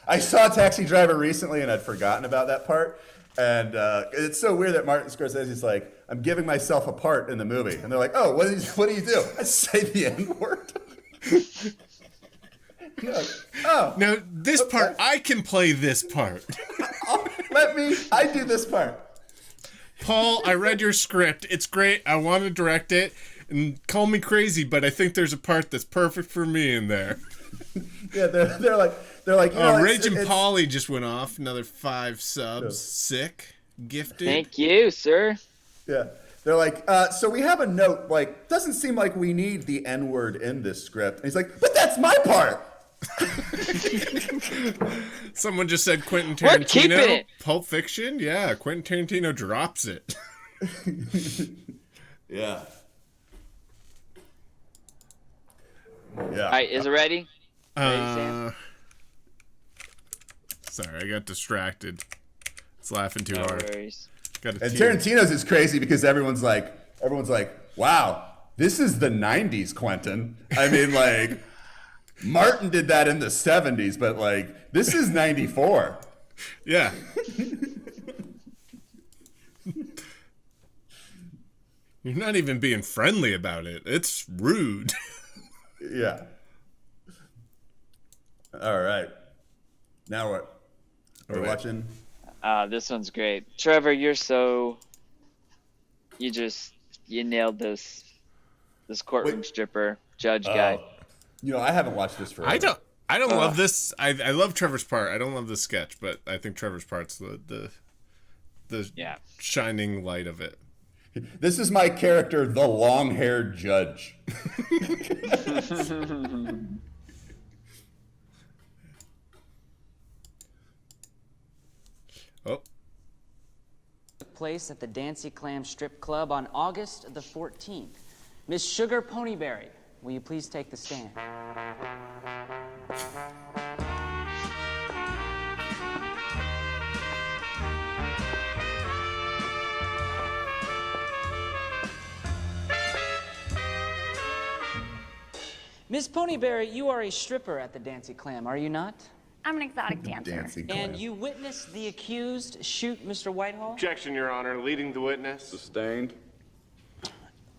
I saw Taxi Driver recently, and I'd forgotten about that part. And it's so weird that Martin Scorsese's like, "I'm giving myself a part in the movie," and they're like, "Oh, what do you do?" I say the N-word. Like, oh, now this part I can play this part. I do this part. Paul, I read your script. It's great. I want to direct it. And call me crazy, but I think there's a part that's perfect for me in there. Yeah, they're like. Rage and Polly just went off. Another 5 subs. Sick. Gifted. Thank you, sir. Yeah. They're like, so we have a note, like, doesn't seem like we need the N-word in this script. And he's like, but that's my part. Someone just said Quentin We're keeping Tarantino. it. Pulp Fiction? Yeah, Quentin Tarantino drops it. Yeah. All right, is it ready? Sorry, I got distracted. It's laughing too hard. Worries. And Tarantino's is crazy because everyone's like, wow, this is the 90s, Quentin. I mean, like, Martin did that in the 70s, but like, this is 94. Yeah. You're not even being friendly about it. It's rude. Yeah. All right. Now what? We're watching. This one's great. Trevor, you nailed this courtroom stripper judge guy. You know, I haven't watched this for. I don't love this. I love Trevor's part. I don't love this sketch, but I think Trevor's part's the shining light of it. This is my character, the long-haired judge. Oh. Took place at the Dancy Clam Strip Club on August the 14th. Miss Sugar Ponyberry, will you please take the stand? Miss Ponyberry, you are a stripper at the Dancy Clam, are you not? I'm an exotic dancer. And you witnessed the accused shoot Mr. Whitehall? Objection, Your Honor. Leading the witness. Sustained.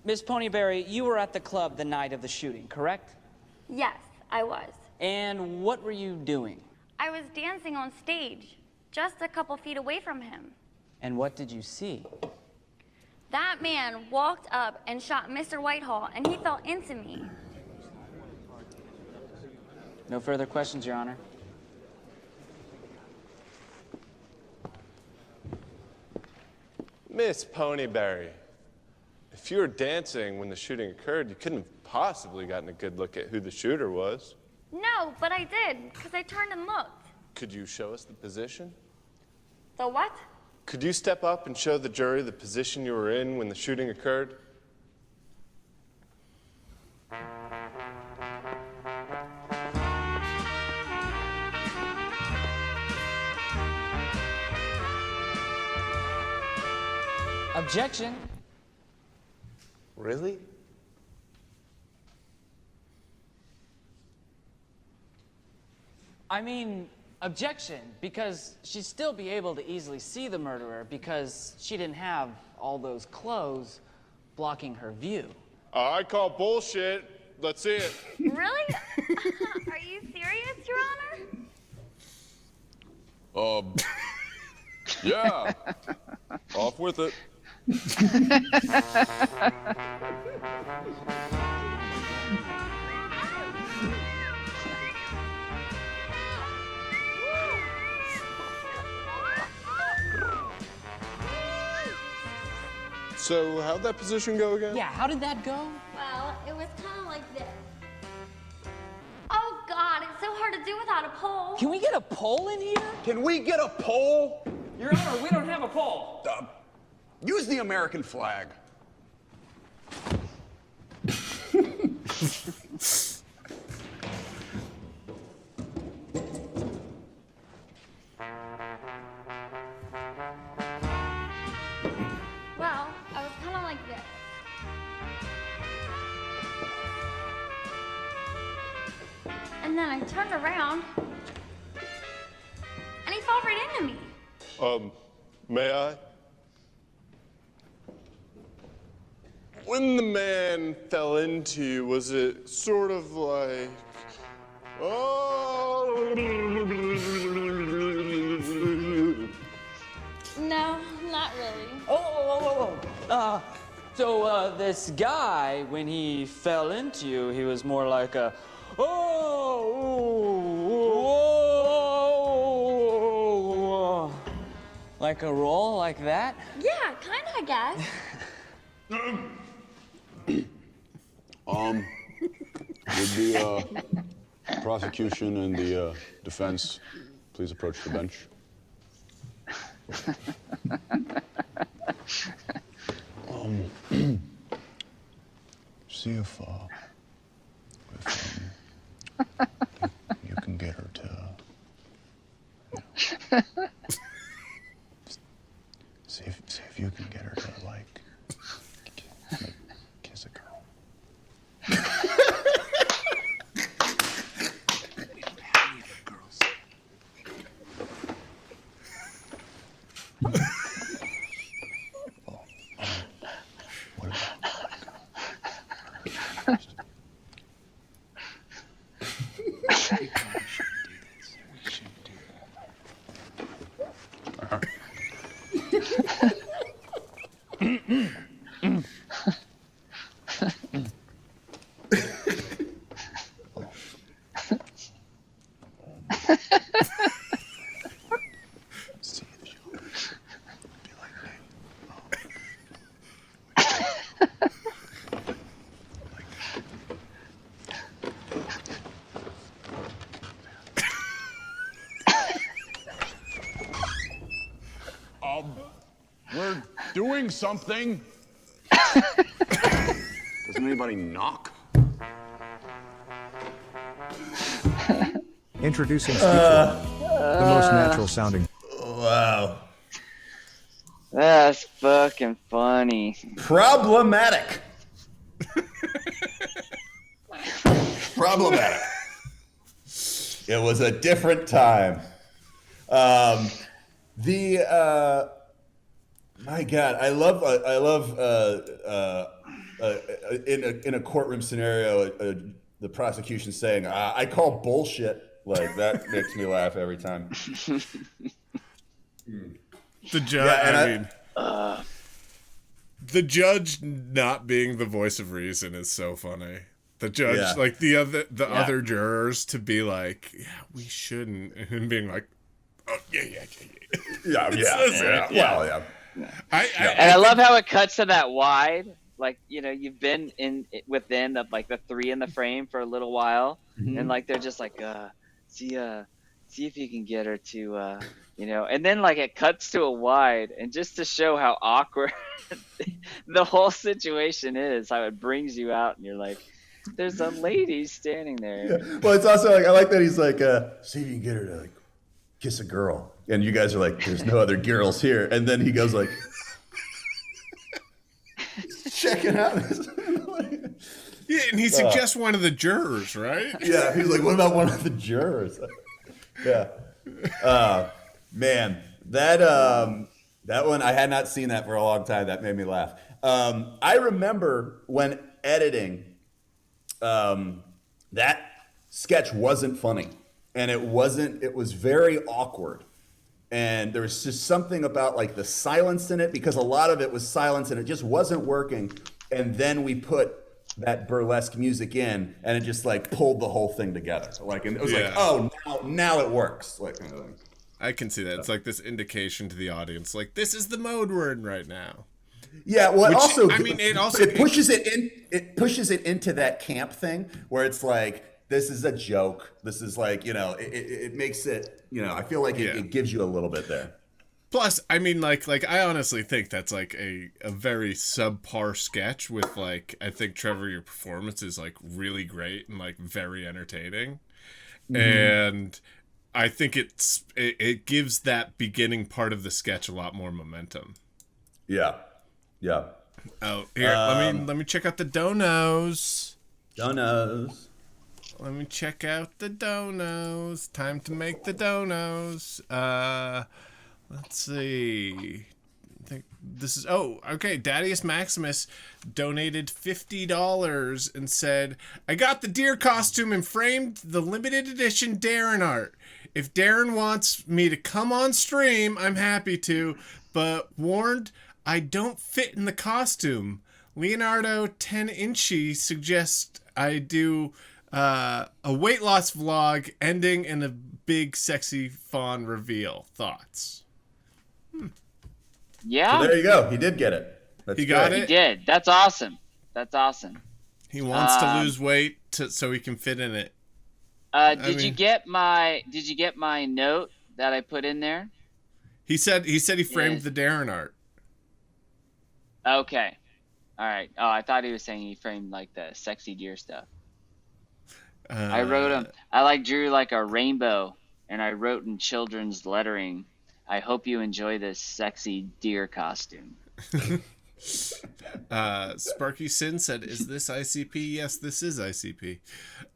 Miss Ponyberry, you were at the club the night of the shooting, correct? Yes, I was. And what were you doing? I was dancing on stage, just a couple feet away from him. And what did you see? That man walked up and shot Mr. Whitehall, and he fell into me. No further questions, Your Honor. Miss Ponyberry, if you were dancing when the shooting occurred, you couldn't have possibly gotten a good look at who the shooter was. No, but I did, because I turned and looked. Could you show us the position? The what? Could you step up and show the jury the position you were in when the shooting occurred? Objection. Really? I mean, objection, because she'd still be able to easily see the murderer because she didn't have all those clothes blocking her view. I call bullshit. Let's see it. Really? Are you serious, Your Honor? Yeah. Off with it. So how'd that position go again? Yeah, how did that go? Well, it was kind of like this. Oh, God, it's so hard to do without a pole. Can we get a pole in here? Can we get a pole? Your Honor, we don't have a pole. Use the American flag. Well, I was kind of like this. And then I turned around, and he fell right into me. May I? When the man fell into you, was it sort of like, oh? No, not really. So this guy, when he fell into you, he was more like a, like a roll like that? Yeah, kind of, I guess. Would the prosecution and the defense please approach the bench? See if you can get her to, see if you can get her to like kiss a girl. We're doing something. Doesn't anybody knock? Introducing Speechify, the most natural sounding. Wow. That's fucking funny. Problematic. Problematic. It was a different time. My God, I love in a courtroom scenario, the prosecution saying, "I call bullshit." Like that makes me laugh every time. The judge, the judge not being the voice of reason is so funny. The judge, like the other jurors, to be like, "Yeah, we shouldn't," and him being like, "Oh yeah." Well, I love how it cuts to that wide. Like, you know, you've been within the 3 in the frame for a little while, and like they're just like, see if you can get her to, you know, and then like it cuts to a wide, and just to show how awkward the whole situation is, how it brings you out, and you're like, there's a lady standing there. Yeah. Well, it's also like I like that he's like, see if you can get her to like kiss a girl, and you guys are like, there's no other girls here, and then he goes like. checking out this. Yeah, and he suggests one of the jurors, right? Yeah, he's like, what about one of the jurors? Yeah. Man, that one, I had not seen that for a long time. That made me laugh. I remember when editing, that sketch wasn't funny. And it was very awkward. And there was just something about like the silence in it, because a lot of it was silence and it just wasn't working. And then we put that burlesque music in, and it just like pulled the whole thing together. Like, and it was like, oh, now it works. Like, I can see that. It's like this indication to the audience, like, this is the mode we're in right now. Yeah, well, it pushes it in. It pushes it into that camp thing where it's like, this is a joke. This is like, it makes it, I feel like it gives you a little bit there. Plus, I mean, like I honestly think that's like a very subpar sketch with like, I think, Trevor, your performance is like really great and like very entertaining. Mm-hmm. And I think it gives that beginning part of the sketch a lot more momentum. Yeah. Yeah. Oh, here, let me check out the donos. Donos. Let me check out the donos. Time to make the donos. Let's see. I think this is... Oh, okay. Dadius Maximus donated $50 and said, I got the deer costume and framed the limited edition Darren art. If Darren wants me to come on stream, I'm happy to, but warned I don't fit in the costume. Leonardo 10-Inchy suggests I do a weight loss vlog ending in a big sexy fawn reveal. Thoughts? Yeah. So there you go. He did get it. He got it? He did. That's awesome. That's awesome. He wants to lose weight so he can fit in it. Did you get my note that I put in there? He said he framed the Darren art. Okay. All right. Oh, I thought he was saying he framed like the sexy deer stuff. I wrote him. I drew like a rainbow, and I wrote in children's lettering, I hope you enjoy this sexy deer costume. Sparky Sin said, is this ICP? Yes, this is ICP.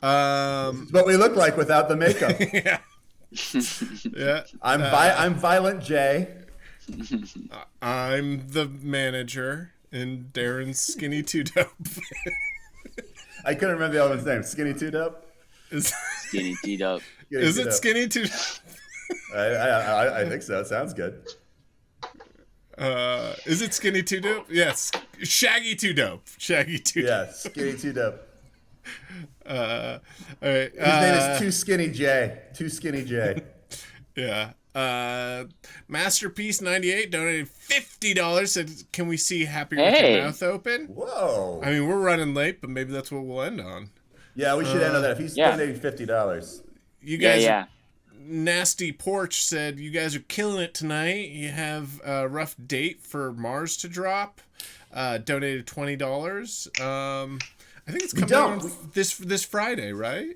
It's what we look like without the makeup. Yeah. Yeah. I'm Violent J. I'm the manager, and Darren's Skinny Too Dope. I couldn't remember the other one's name. Skinny Too Dope? Skinny Too Dope. Is it Skinny Too Dope? I think so. It sounds good. Is it Skinny Too Dope? Yes. Shaggy Too Dope. Shaggy Too Dope. Yeah, Skinny Too Dope. All right. His name is Too Skinny J. Too Skinny J. Yeah. Masterpiece 98 donated $50. Said, "Can we see Happy with Your Mouth Open?" Whoa! I mean, we're running late, but maybe that's what we'll end on. Yeah, we should end on that. If he's donating $50, you guys. Nasty Porch said, "You guys are killing it tonight. You have a rough date for Mars to drop." Donated $20. I think it's coming out this Friday, right?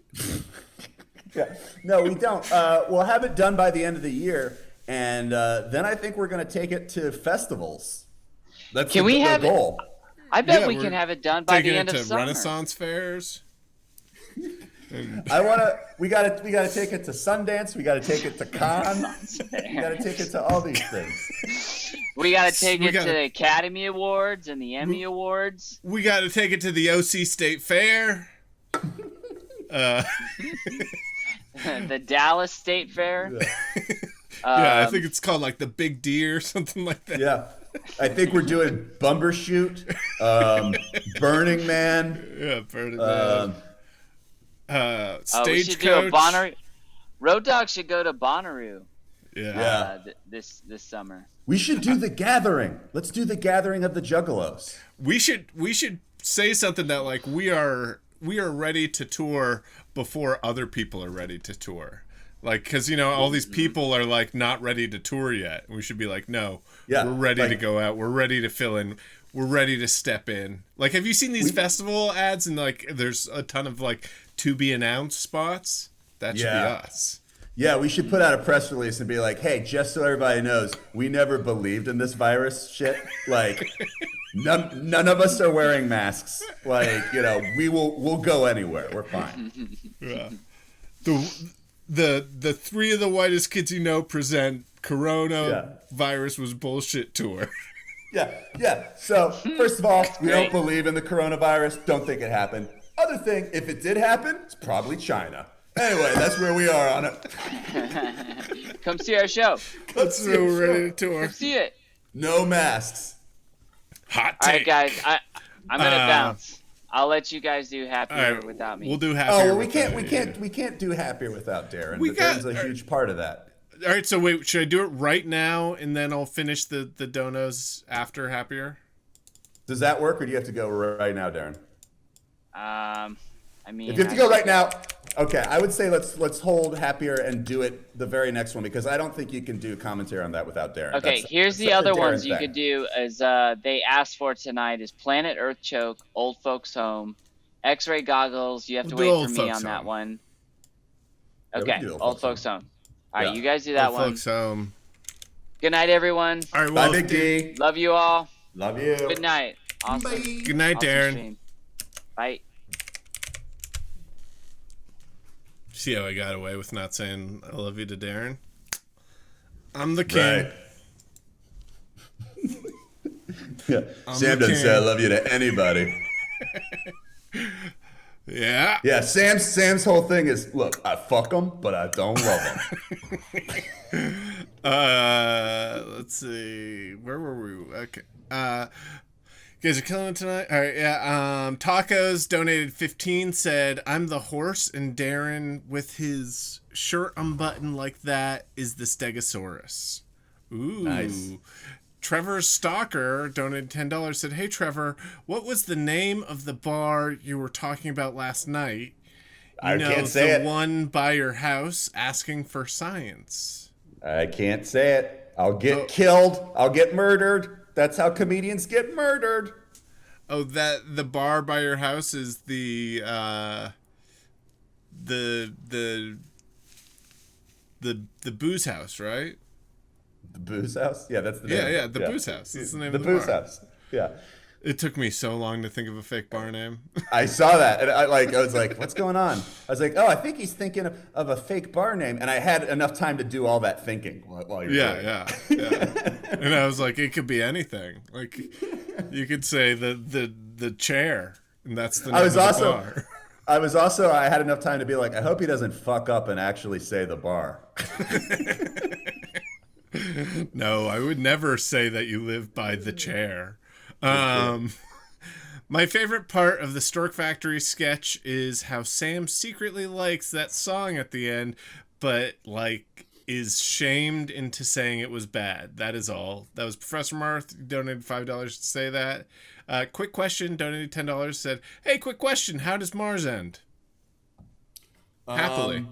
Yeah. No, we don't. We'll have it done by the end of the year, and then I think we're going to take it to festivals. That's the goal. I bet we can have it done by the end of summer. Renaissance fairs. We gotta take it to Sundance. We gotta take it to Cannes. We gotta take it to all these things. We gotta take it to the Academy Awards and the Emmy Awards. We gotta take it to the OC State Fair. The Dallas State Fair. Yeah, I think it's called like the Big D or something like that. Yeah. I think we're doing Bumbershoot, Burning Man. Yeah, Burning Man. Stagecoach. Road Dogg should go to Bonnaroo. Yeah. This summer. We should do the gathering. Let's do the gathering of the Juggalos. We should say something that like we are ready to tour before other people are ready to tour. Like, because all these people are like not ready to tour yet. We should be like, no, we're ready to go out. We're ready to fill in. We're ready to step in. Like, have you seen these festival ads and like there's a ton of like to be announced spots? That should be us. Yeah, we should put out a press release and be like, hey, just so everybody knows, we never believed in this virus shit. Like, none of us are wearing masks. Like, we'll go anywhere. We're fine. Yeah. The three of the whitest kids you know present coronavirus was bullshit tour. Yeah. So, first of all, we don't believe in the coronavirus. Don't think it happened. Other thing, if it did happen, it's probably China. Anyway, that's where we are on it. Come see our show. Let's see we're ready to tour. Come see it. No masks. Hot take. All right, guys. I'm gonna bounce. I'll let you guys do happier without me. We'll do happier. Oh, well, we can't do happier without Darren. Darren's a huge part of that. All right, so wait, should I do it right now and then I'll finish the donos after happier? Does that work, or do you have to go right now, Darren? I mean, if you have to go right now, okay. I would say let's hold happier and do it the very next one, because I don't think you can do commentary on that without Darren. Okay, here's the other ones you could do. As they asked for tonight is Planet Earth Choke, Old Folks Home, X-Ray Goggles. You have to wait for me on that one. Okay, Old Folks Home. All right, you guys do that one. Old Folks Home. Good night, everyone. All right, bye, Big D. Love you all. Love you. Good night. Awesome. Bye. Good night, awesome Darren. Stream. Bye. See how I got away with not saying I love you to Darren? I'm the king. Right. Yeah. Sam doesn't say I love you to anybody. Yeah. Yeah, Sam's whole thing is, look, I fuck them, but I don't love them. Let's see. Where were we? Okay. You guys are killing it tonight? All right, yeah. Tacos donated 15, said, I'm the horse, and Darren, with his shirt unbuttoned like that, is the Stegosaurus. Ooh. Nice. Trevor Stalker donated $10, said, hey, Trevor, what was the name of the bar you were talking about last night? I can't say it. The one by your house asking for science. I can't say it. I'll get killed. I'll get murdered. That's how comedians get murdered. Oh, that the bar by your house is the booze house, right? The booze house? Yeah, that's the name. Yeah, the booze house. That's the name of the booze bar. house. Yeah. It took me so long to think of a fake bar name. I saw that, and I was like, what's going on? I was like, oh, I think he's thinking of a fake bar name, and I had enough time to do all that thinking while you're doing it. Yeah. And I was like, it could be anything. Like, you could say the chair, and that's the name of the bar. I had enough time to be like, I hope he doesn't fuck up and actually say the bar. No, I would never say that you live by the chair. My favorite part of the Stork Factory sketch is how Sam secretly likes that song at the end, but is shamed into saying it was bad. That is all. That was Professor Marth, donated $5 to say that. Quick question, donated $10, said, hey, quick question, how does Mars end? Happily.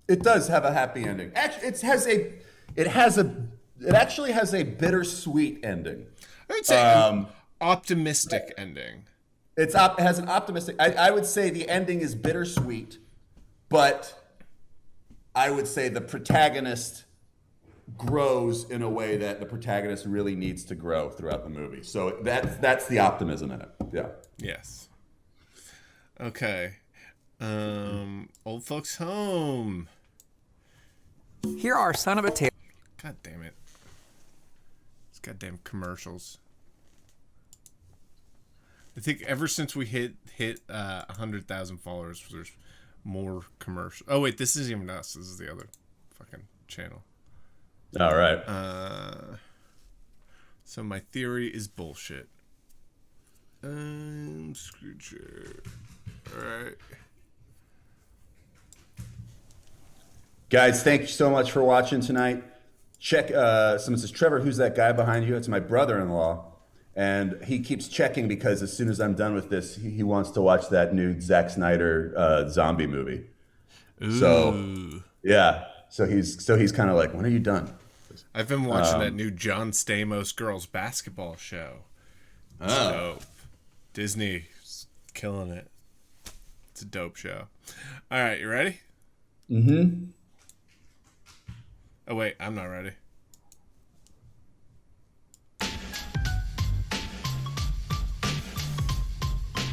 It does have a happy ending. Actually, it actually has a bittersweet ending. I would say optimistic ending. It has an optimistic. I would say the ending is bittersweet, but I would say the protagonist grows in a way that the protagonist really needs to grow throughout the movie. So that's the optimism in it. Yeah. Yes. Okay. Old Folks Home. Here are son of a tail. God damn it. These goddamn commercials. I think ever since we hit 100,000 followers, there's more commercials. Oh wait, this isn't even us. This is the other fucking channel. All right. So my theory is bullshit. Screwdriver. All right. Guys, thank you so much for watching tonight. Check. Someone says, Trevor, who's that guy behind you? It's my brother-in-law. And he keeps checking because as soon as I'm done with this, he wants to watch that new Zack Snyder zombie movie. Ooh. So, yeah. So he's kind of like, when are you done? I've been watching that new John Stamos girls basketball show. It's dope. Disney's killing it. It's a dope show. All right, you ready? Mm-hmm. Oh wait, I'm not ready.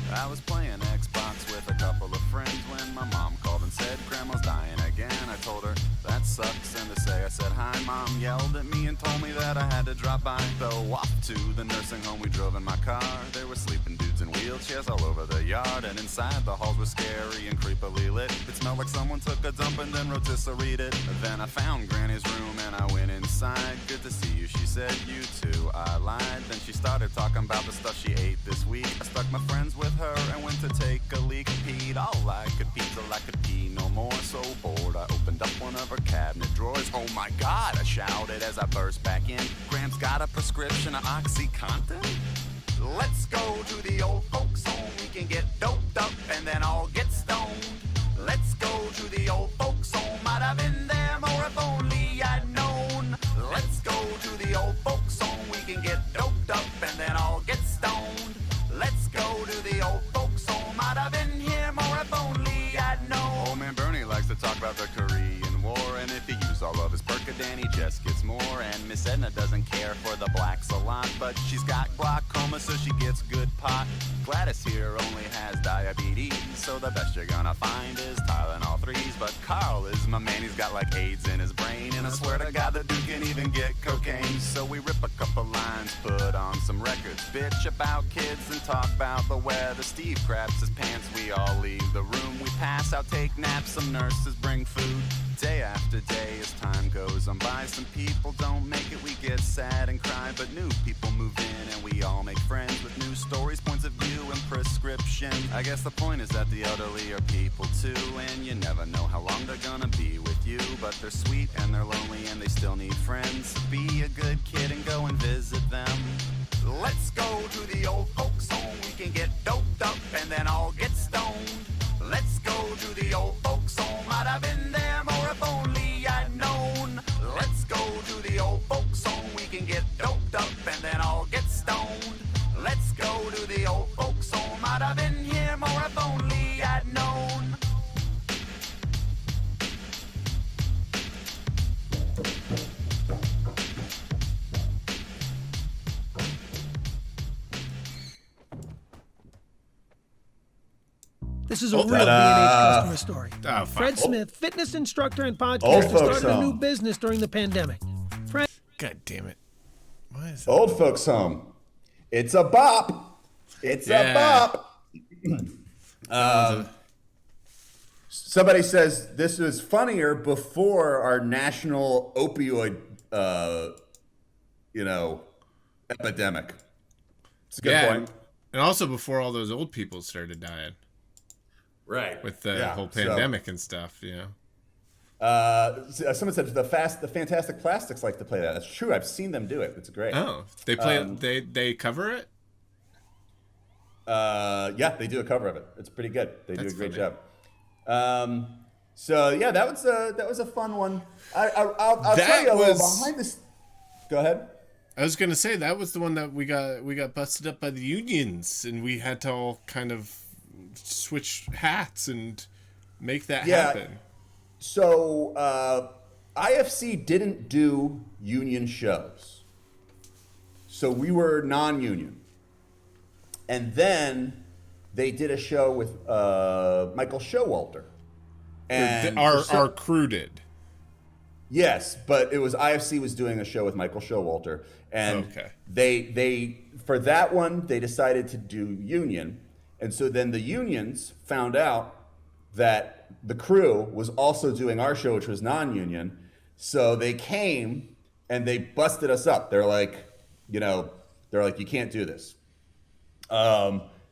I was playing Xbox with a couple of friends when my mom called and said Grandma's dying again. I told her that sucks, and to say I said hi, Mom yelled at me and told me that I had to drop by. Though off to the nursing home we drove in my car, there were sleeping dudes in wheelchairs all over the yard, and inside the halls were scary and creepily lit. It smelled like someone took a dump and then rotisseried it. Then I found Granny's room and I went inside. Good to see you, she said. You too, I lied. Then she started talking about the stuff she ate this week. I stuck my friends with her and went to take a leak. Peed all I could pee till I could pee no more. So bored, I opened up one of her cabinet drawers. Oh my God, I shouted as I burst back in. Gram's got a prescription of OxyContin. Let's go to the old folks home. We can get doped up and then all get stoned. Let's go to the old folks home. I'd have been there more if only I'd known. Let's go to the old folks home. We can get doped up and then all get stoned. Let's go to the old folks home. I'd have been here more if only I'd known. Old man Bernie likes to talk about the Korean War, and if he used all of his Percodan, he just gets more. And Miss Edna doesn't care for the blacks a lot, but she's got glaucoma, so she gets good pot. Gladys here only has diabetes, so the best you're gonna find is Tylenol 3s. But Carl is my man, he's got like AIDS in his brain, and I swear to God the dude can even get cocaine. So we rip a couple lines, put on some records, bitch about kids and talk about the weather. Steve craps his pants, we all leave the room. We pass out, take naps, some nurses bring food. Day after day as time goes on by, some people don't make it, we get sad and cry. But new people move in and we all make friends with new stories, points of view and prescription. I guess the point is that the elderly are people too, and you never know how long they're gonna be with you. But they're sweet and they're lonely and they still need friends. So be a good kid and go and visit them. Let's go to the old folks home. We can get doped up and then all get stoned. Let's go to the old folks home. I'd have been there more if only I'd known. Let's go to the old folks home. We can get doped up and then all get stoned. Let's go to the old folks home. I'd have been here more if only I'd known. This is a real B&H customer story. Oh, Fred Smith, fitness instructor and Old podcaster, folks started a new home. business during the pandemic. Fred, God damn it. Why is that? Old folks home. It's a bop. It's a bop. Somebody says this was funnier before our national opioid, epidemic. It's a good point. And also before all those old people started dying. Right. With the whole pandemic and stuff, Someone said the Fantastic Plastics like to play that. That's true. I've seen them do it. It's great. Oh, they play they cover it? Yeah, they do a cover of it. It's pretty good. They do a great funny. job. That was a fun one. I'll tell you a little behind this. Go ahead. I was gonna say that was the one that we got busted up by the unions, and we had to all kind of switch hats and make that happen. So IFC didn't do union shows, so we were non-union, and then they did a show with Michael Showalter, and our crew did. Yes, but it was IFC was doing a show with Michael Showalter, and they for that one they decided to do union, and so then the unions found out that the crew was also doing our show, which was non-union, so they came and they busted us up. They're like, you can't do this.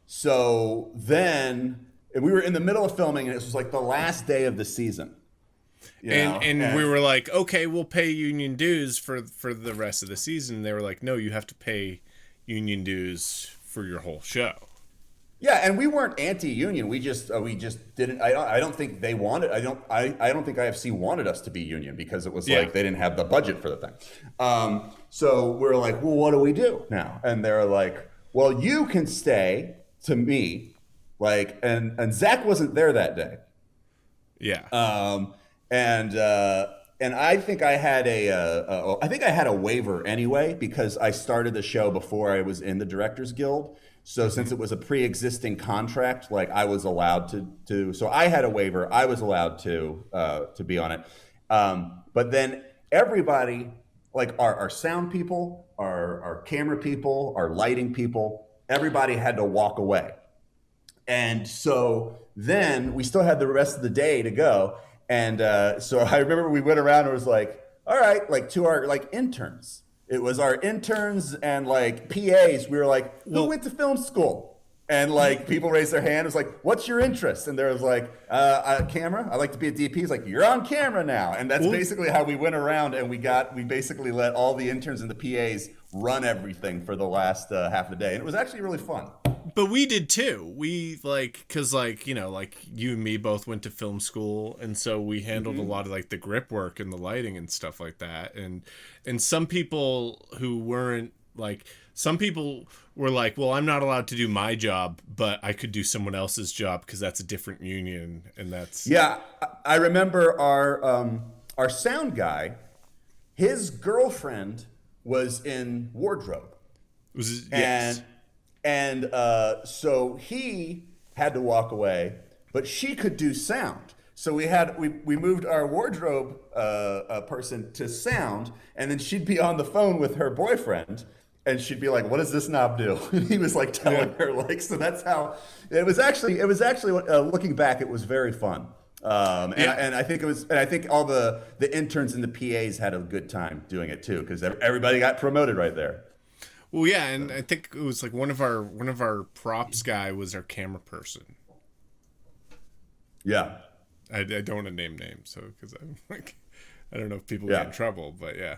So then, and we were in the middle of filming, and it was like the last day of the season. And we were like, okay, we'll pay union dues for the rest of the season. They were like, no, you have to pay union dues for your whole show. Yeah, and we weren't anti-union. We just didn't. I don't think they wanted. I don't think IFC wanted us to be union because it was like they didn't have the budget for the thing. So we're like, well, what do we do now? And they're like, well, you can stay to me, and Zack wasn't there that day. Yeah. And I think I had a waiver anyway because I started the show before I was in the Directors Guild. So since it was a pre-existing contract, like I was allowed to. So I had a waiver. I was allowed to be on it. But then everybody, like our sound people, our camera people, our lighting people, everybody had to walk away. And so then we still had the rest of the day to go. And so I remember we went around and it was like, all right, like to our like interns. It was our interns and like PAs. We were like, who went to film school? And like people raised their hand. It was like, what's your interest? And there was like, camera. I like to be a DP. It's like, you're on camera now. And that's basically how we went around and we basically let all the interns and the PAs run everything for the last half of the day. And it was actually really fun. But we did too. We cause like, like you and me both went to film school. And so we handled a lot of like the grip work and the lighting and stuff like that. And some people who weren't some people were like, well, I'm not allowed to do my job, but I could do someone else's job because that's a different union. And that's. Yeah. I remember our sound guy, his girlfriend was in wardrobe. Yes. And so he had to walk away, but she could do sound. So we moved our wardrobe person to sound, and then she'd be on the phone with her boyfriend, and she'd be like, "What does this knob do?" And he was like telling her, like, so that's how it was. Actually, looking back, it was very fun. And I think all the interns and the PAs had a good time doing it too, because everybody got promoted right there. Well, yeah, and I think it was like one of our props guy was our camera person. Yeah, I don't want to name names, so because I'm like, I don't know if people get in trouble, but yeah.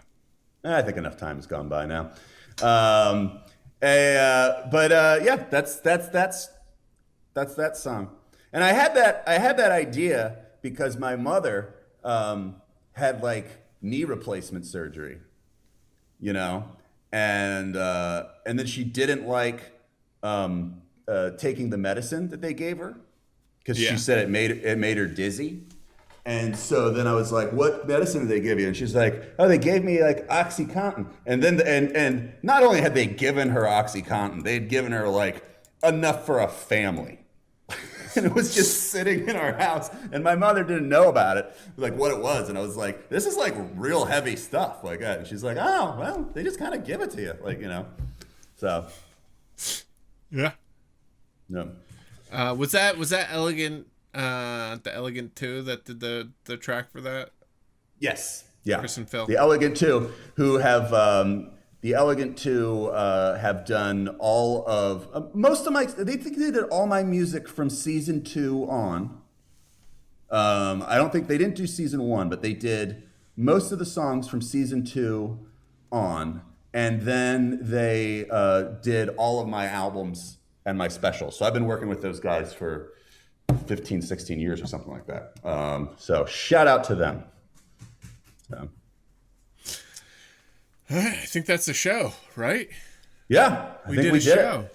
I think enough time has gone by now. Yeah, that's that song. And I had that idea because my mother had like knee replacement surgery, and then she didn't like taking the medicine that they gave her because she said it made her dizzy. And so then I was like, "What medicine did they give you?" And she's like, "Oh, they gave me like OxyContin." And then and not only had they given her OxyContin, they'd given her like enough for a family. And it was just sitting in our house, and my mother didn't know about it, like what it was. And I was like, "This is like real heavy stuff like that." And she's like, "Oh, well, they just kind of give it to you, like So, yeah. No. Was that Elegant? The Elegant 2 that did the track for that? Yes. Yeah. Chris and Phil. The Elegant 2, who have have done all of most of my. They think they did all my music from season 2 on. I don't think they didn't do season 1, but they did most of the songs from season 2 on, and then they did all of my albums and my specials. So I've been working with those guys for 15, 16 years or something like that. So shout out to them. So. All right, I think that's the show, right? Yeah, we did a show.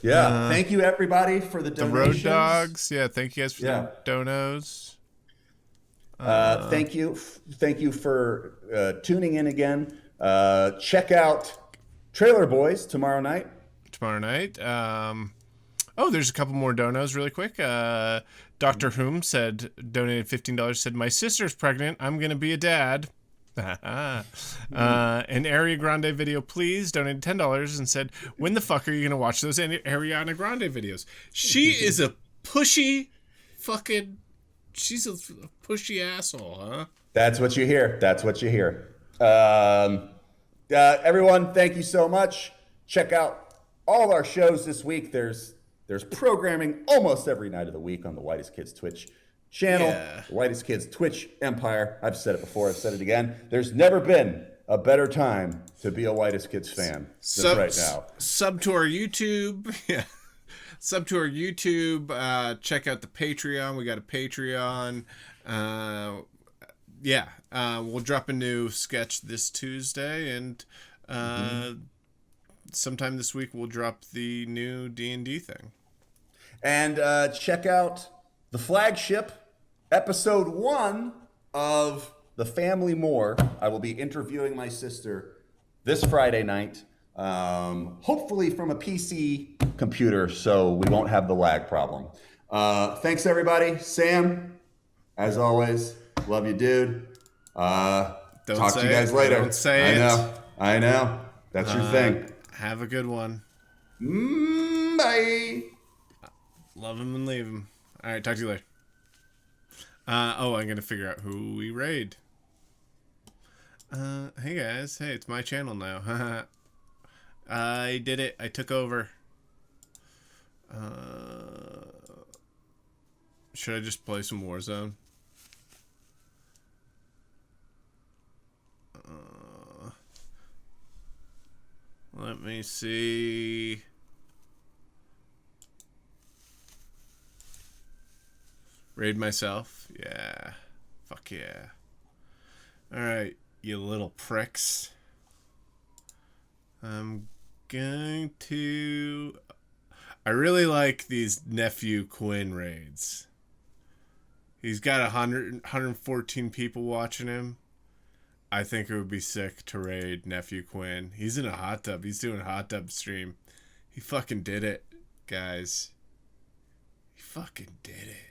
Yeah, thank you everybody for the donations. The Road Dogs, thank you guys for the donos. Thank you for tuning in again. Check out Trailer Boys tomorrow night. There's a couple more donos really quick. Dr. Whom donated $15, said, "My sister's pregnant. I'm going to be a dad." An Ariana Grande video, please, donated $10 and said, "When the fuck are you going to watch those Ariana Grande videos?" She is a pushy she's a pushy asshole, huh? That's what you hear. Everyone, thank you so much. Check out all our shows this week. There's programming almost every night of the week on the Whitest Kids Twitch channel, the Whitest Kids Twitch empire. I've said it before, I've said it again. There's never been a better time to be a Whitest Kids fan than right now. Sub to our YouTube. Yeah. Sub to our YouTube. Check out the Patreon. We got a Patreon. We'll drop a new sketch this Tuesday, and sometime this week we'll drop the new D&D thing. And check out the flagship episode 1 of the family more, I will be interviewing my sister this Friday night, hopefully from a PC computer, so we won't have the lag problem. Thanks, everybody. Sam, as always, love you, dude. Talk to you guys later. Don't say it. I know. That's your thing. Have a good one. Bye. Love him and leave him. All right, talk to you later. I'm going to figure out who we raid. Hey, guys. Hey, it's my channel now. I did it. I took over. Should I just play some Warzone? Let me see. Raid myself? Yeah. Fuck yeah. Alright, you little pricks. I'm going to... I really like these nephew Quin raids. He's got 114 people watching him. I think it would be sick to raid nephew Quin. He's in a hot tub. He's doing a hot tub stream. He fucking did it, guys. He fucking did it.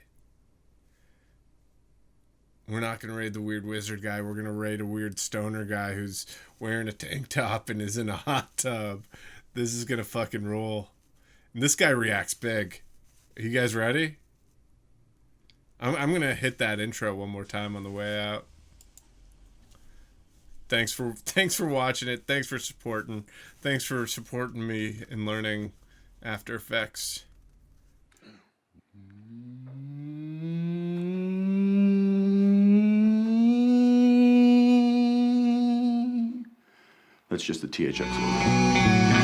We're not going to raid the weird wizard guy. We're going to raid a weird stoner guy who's wearing a tank top and is in a hot tub. This is going to fucking roll. And this guy reacts big. Are you guys ready? I'm going to hit that intro one more time on the way out. Thanks for watching it. Thanks for supporting. Thanks for supporting me in learning After Effects. That's just the THX logo.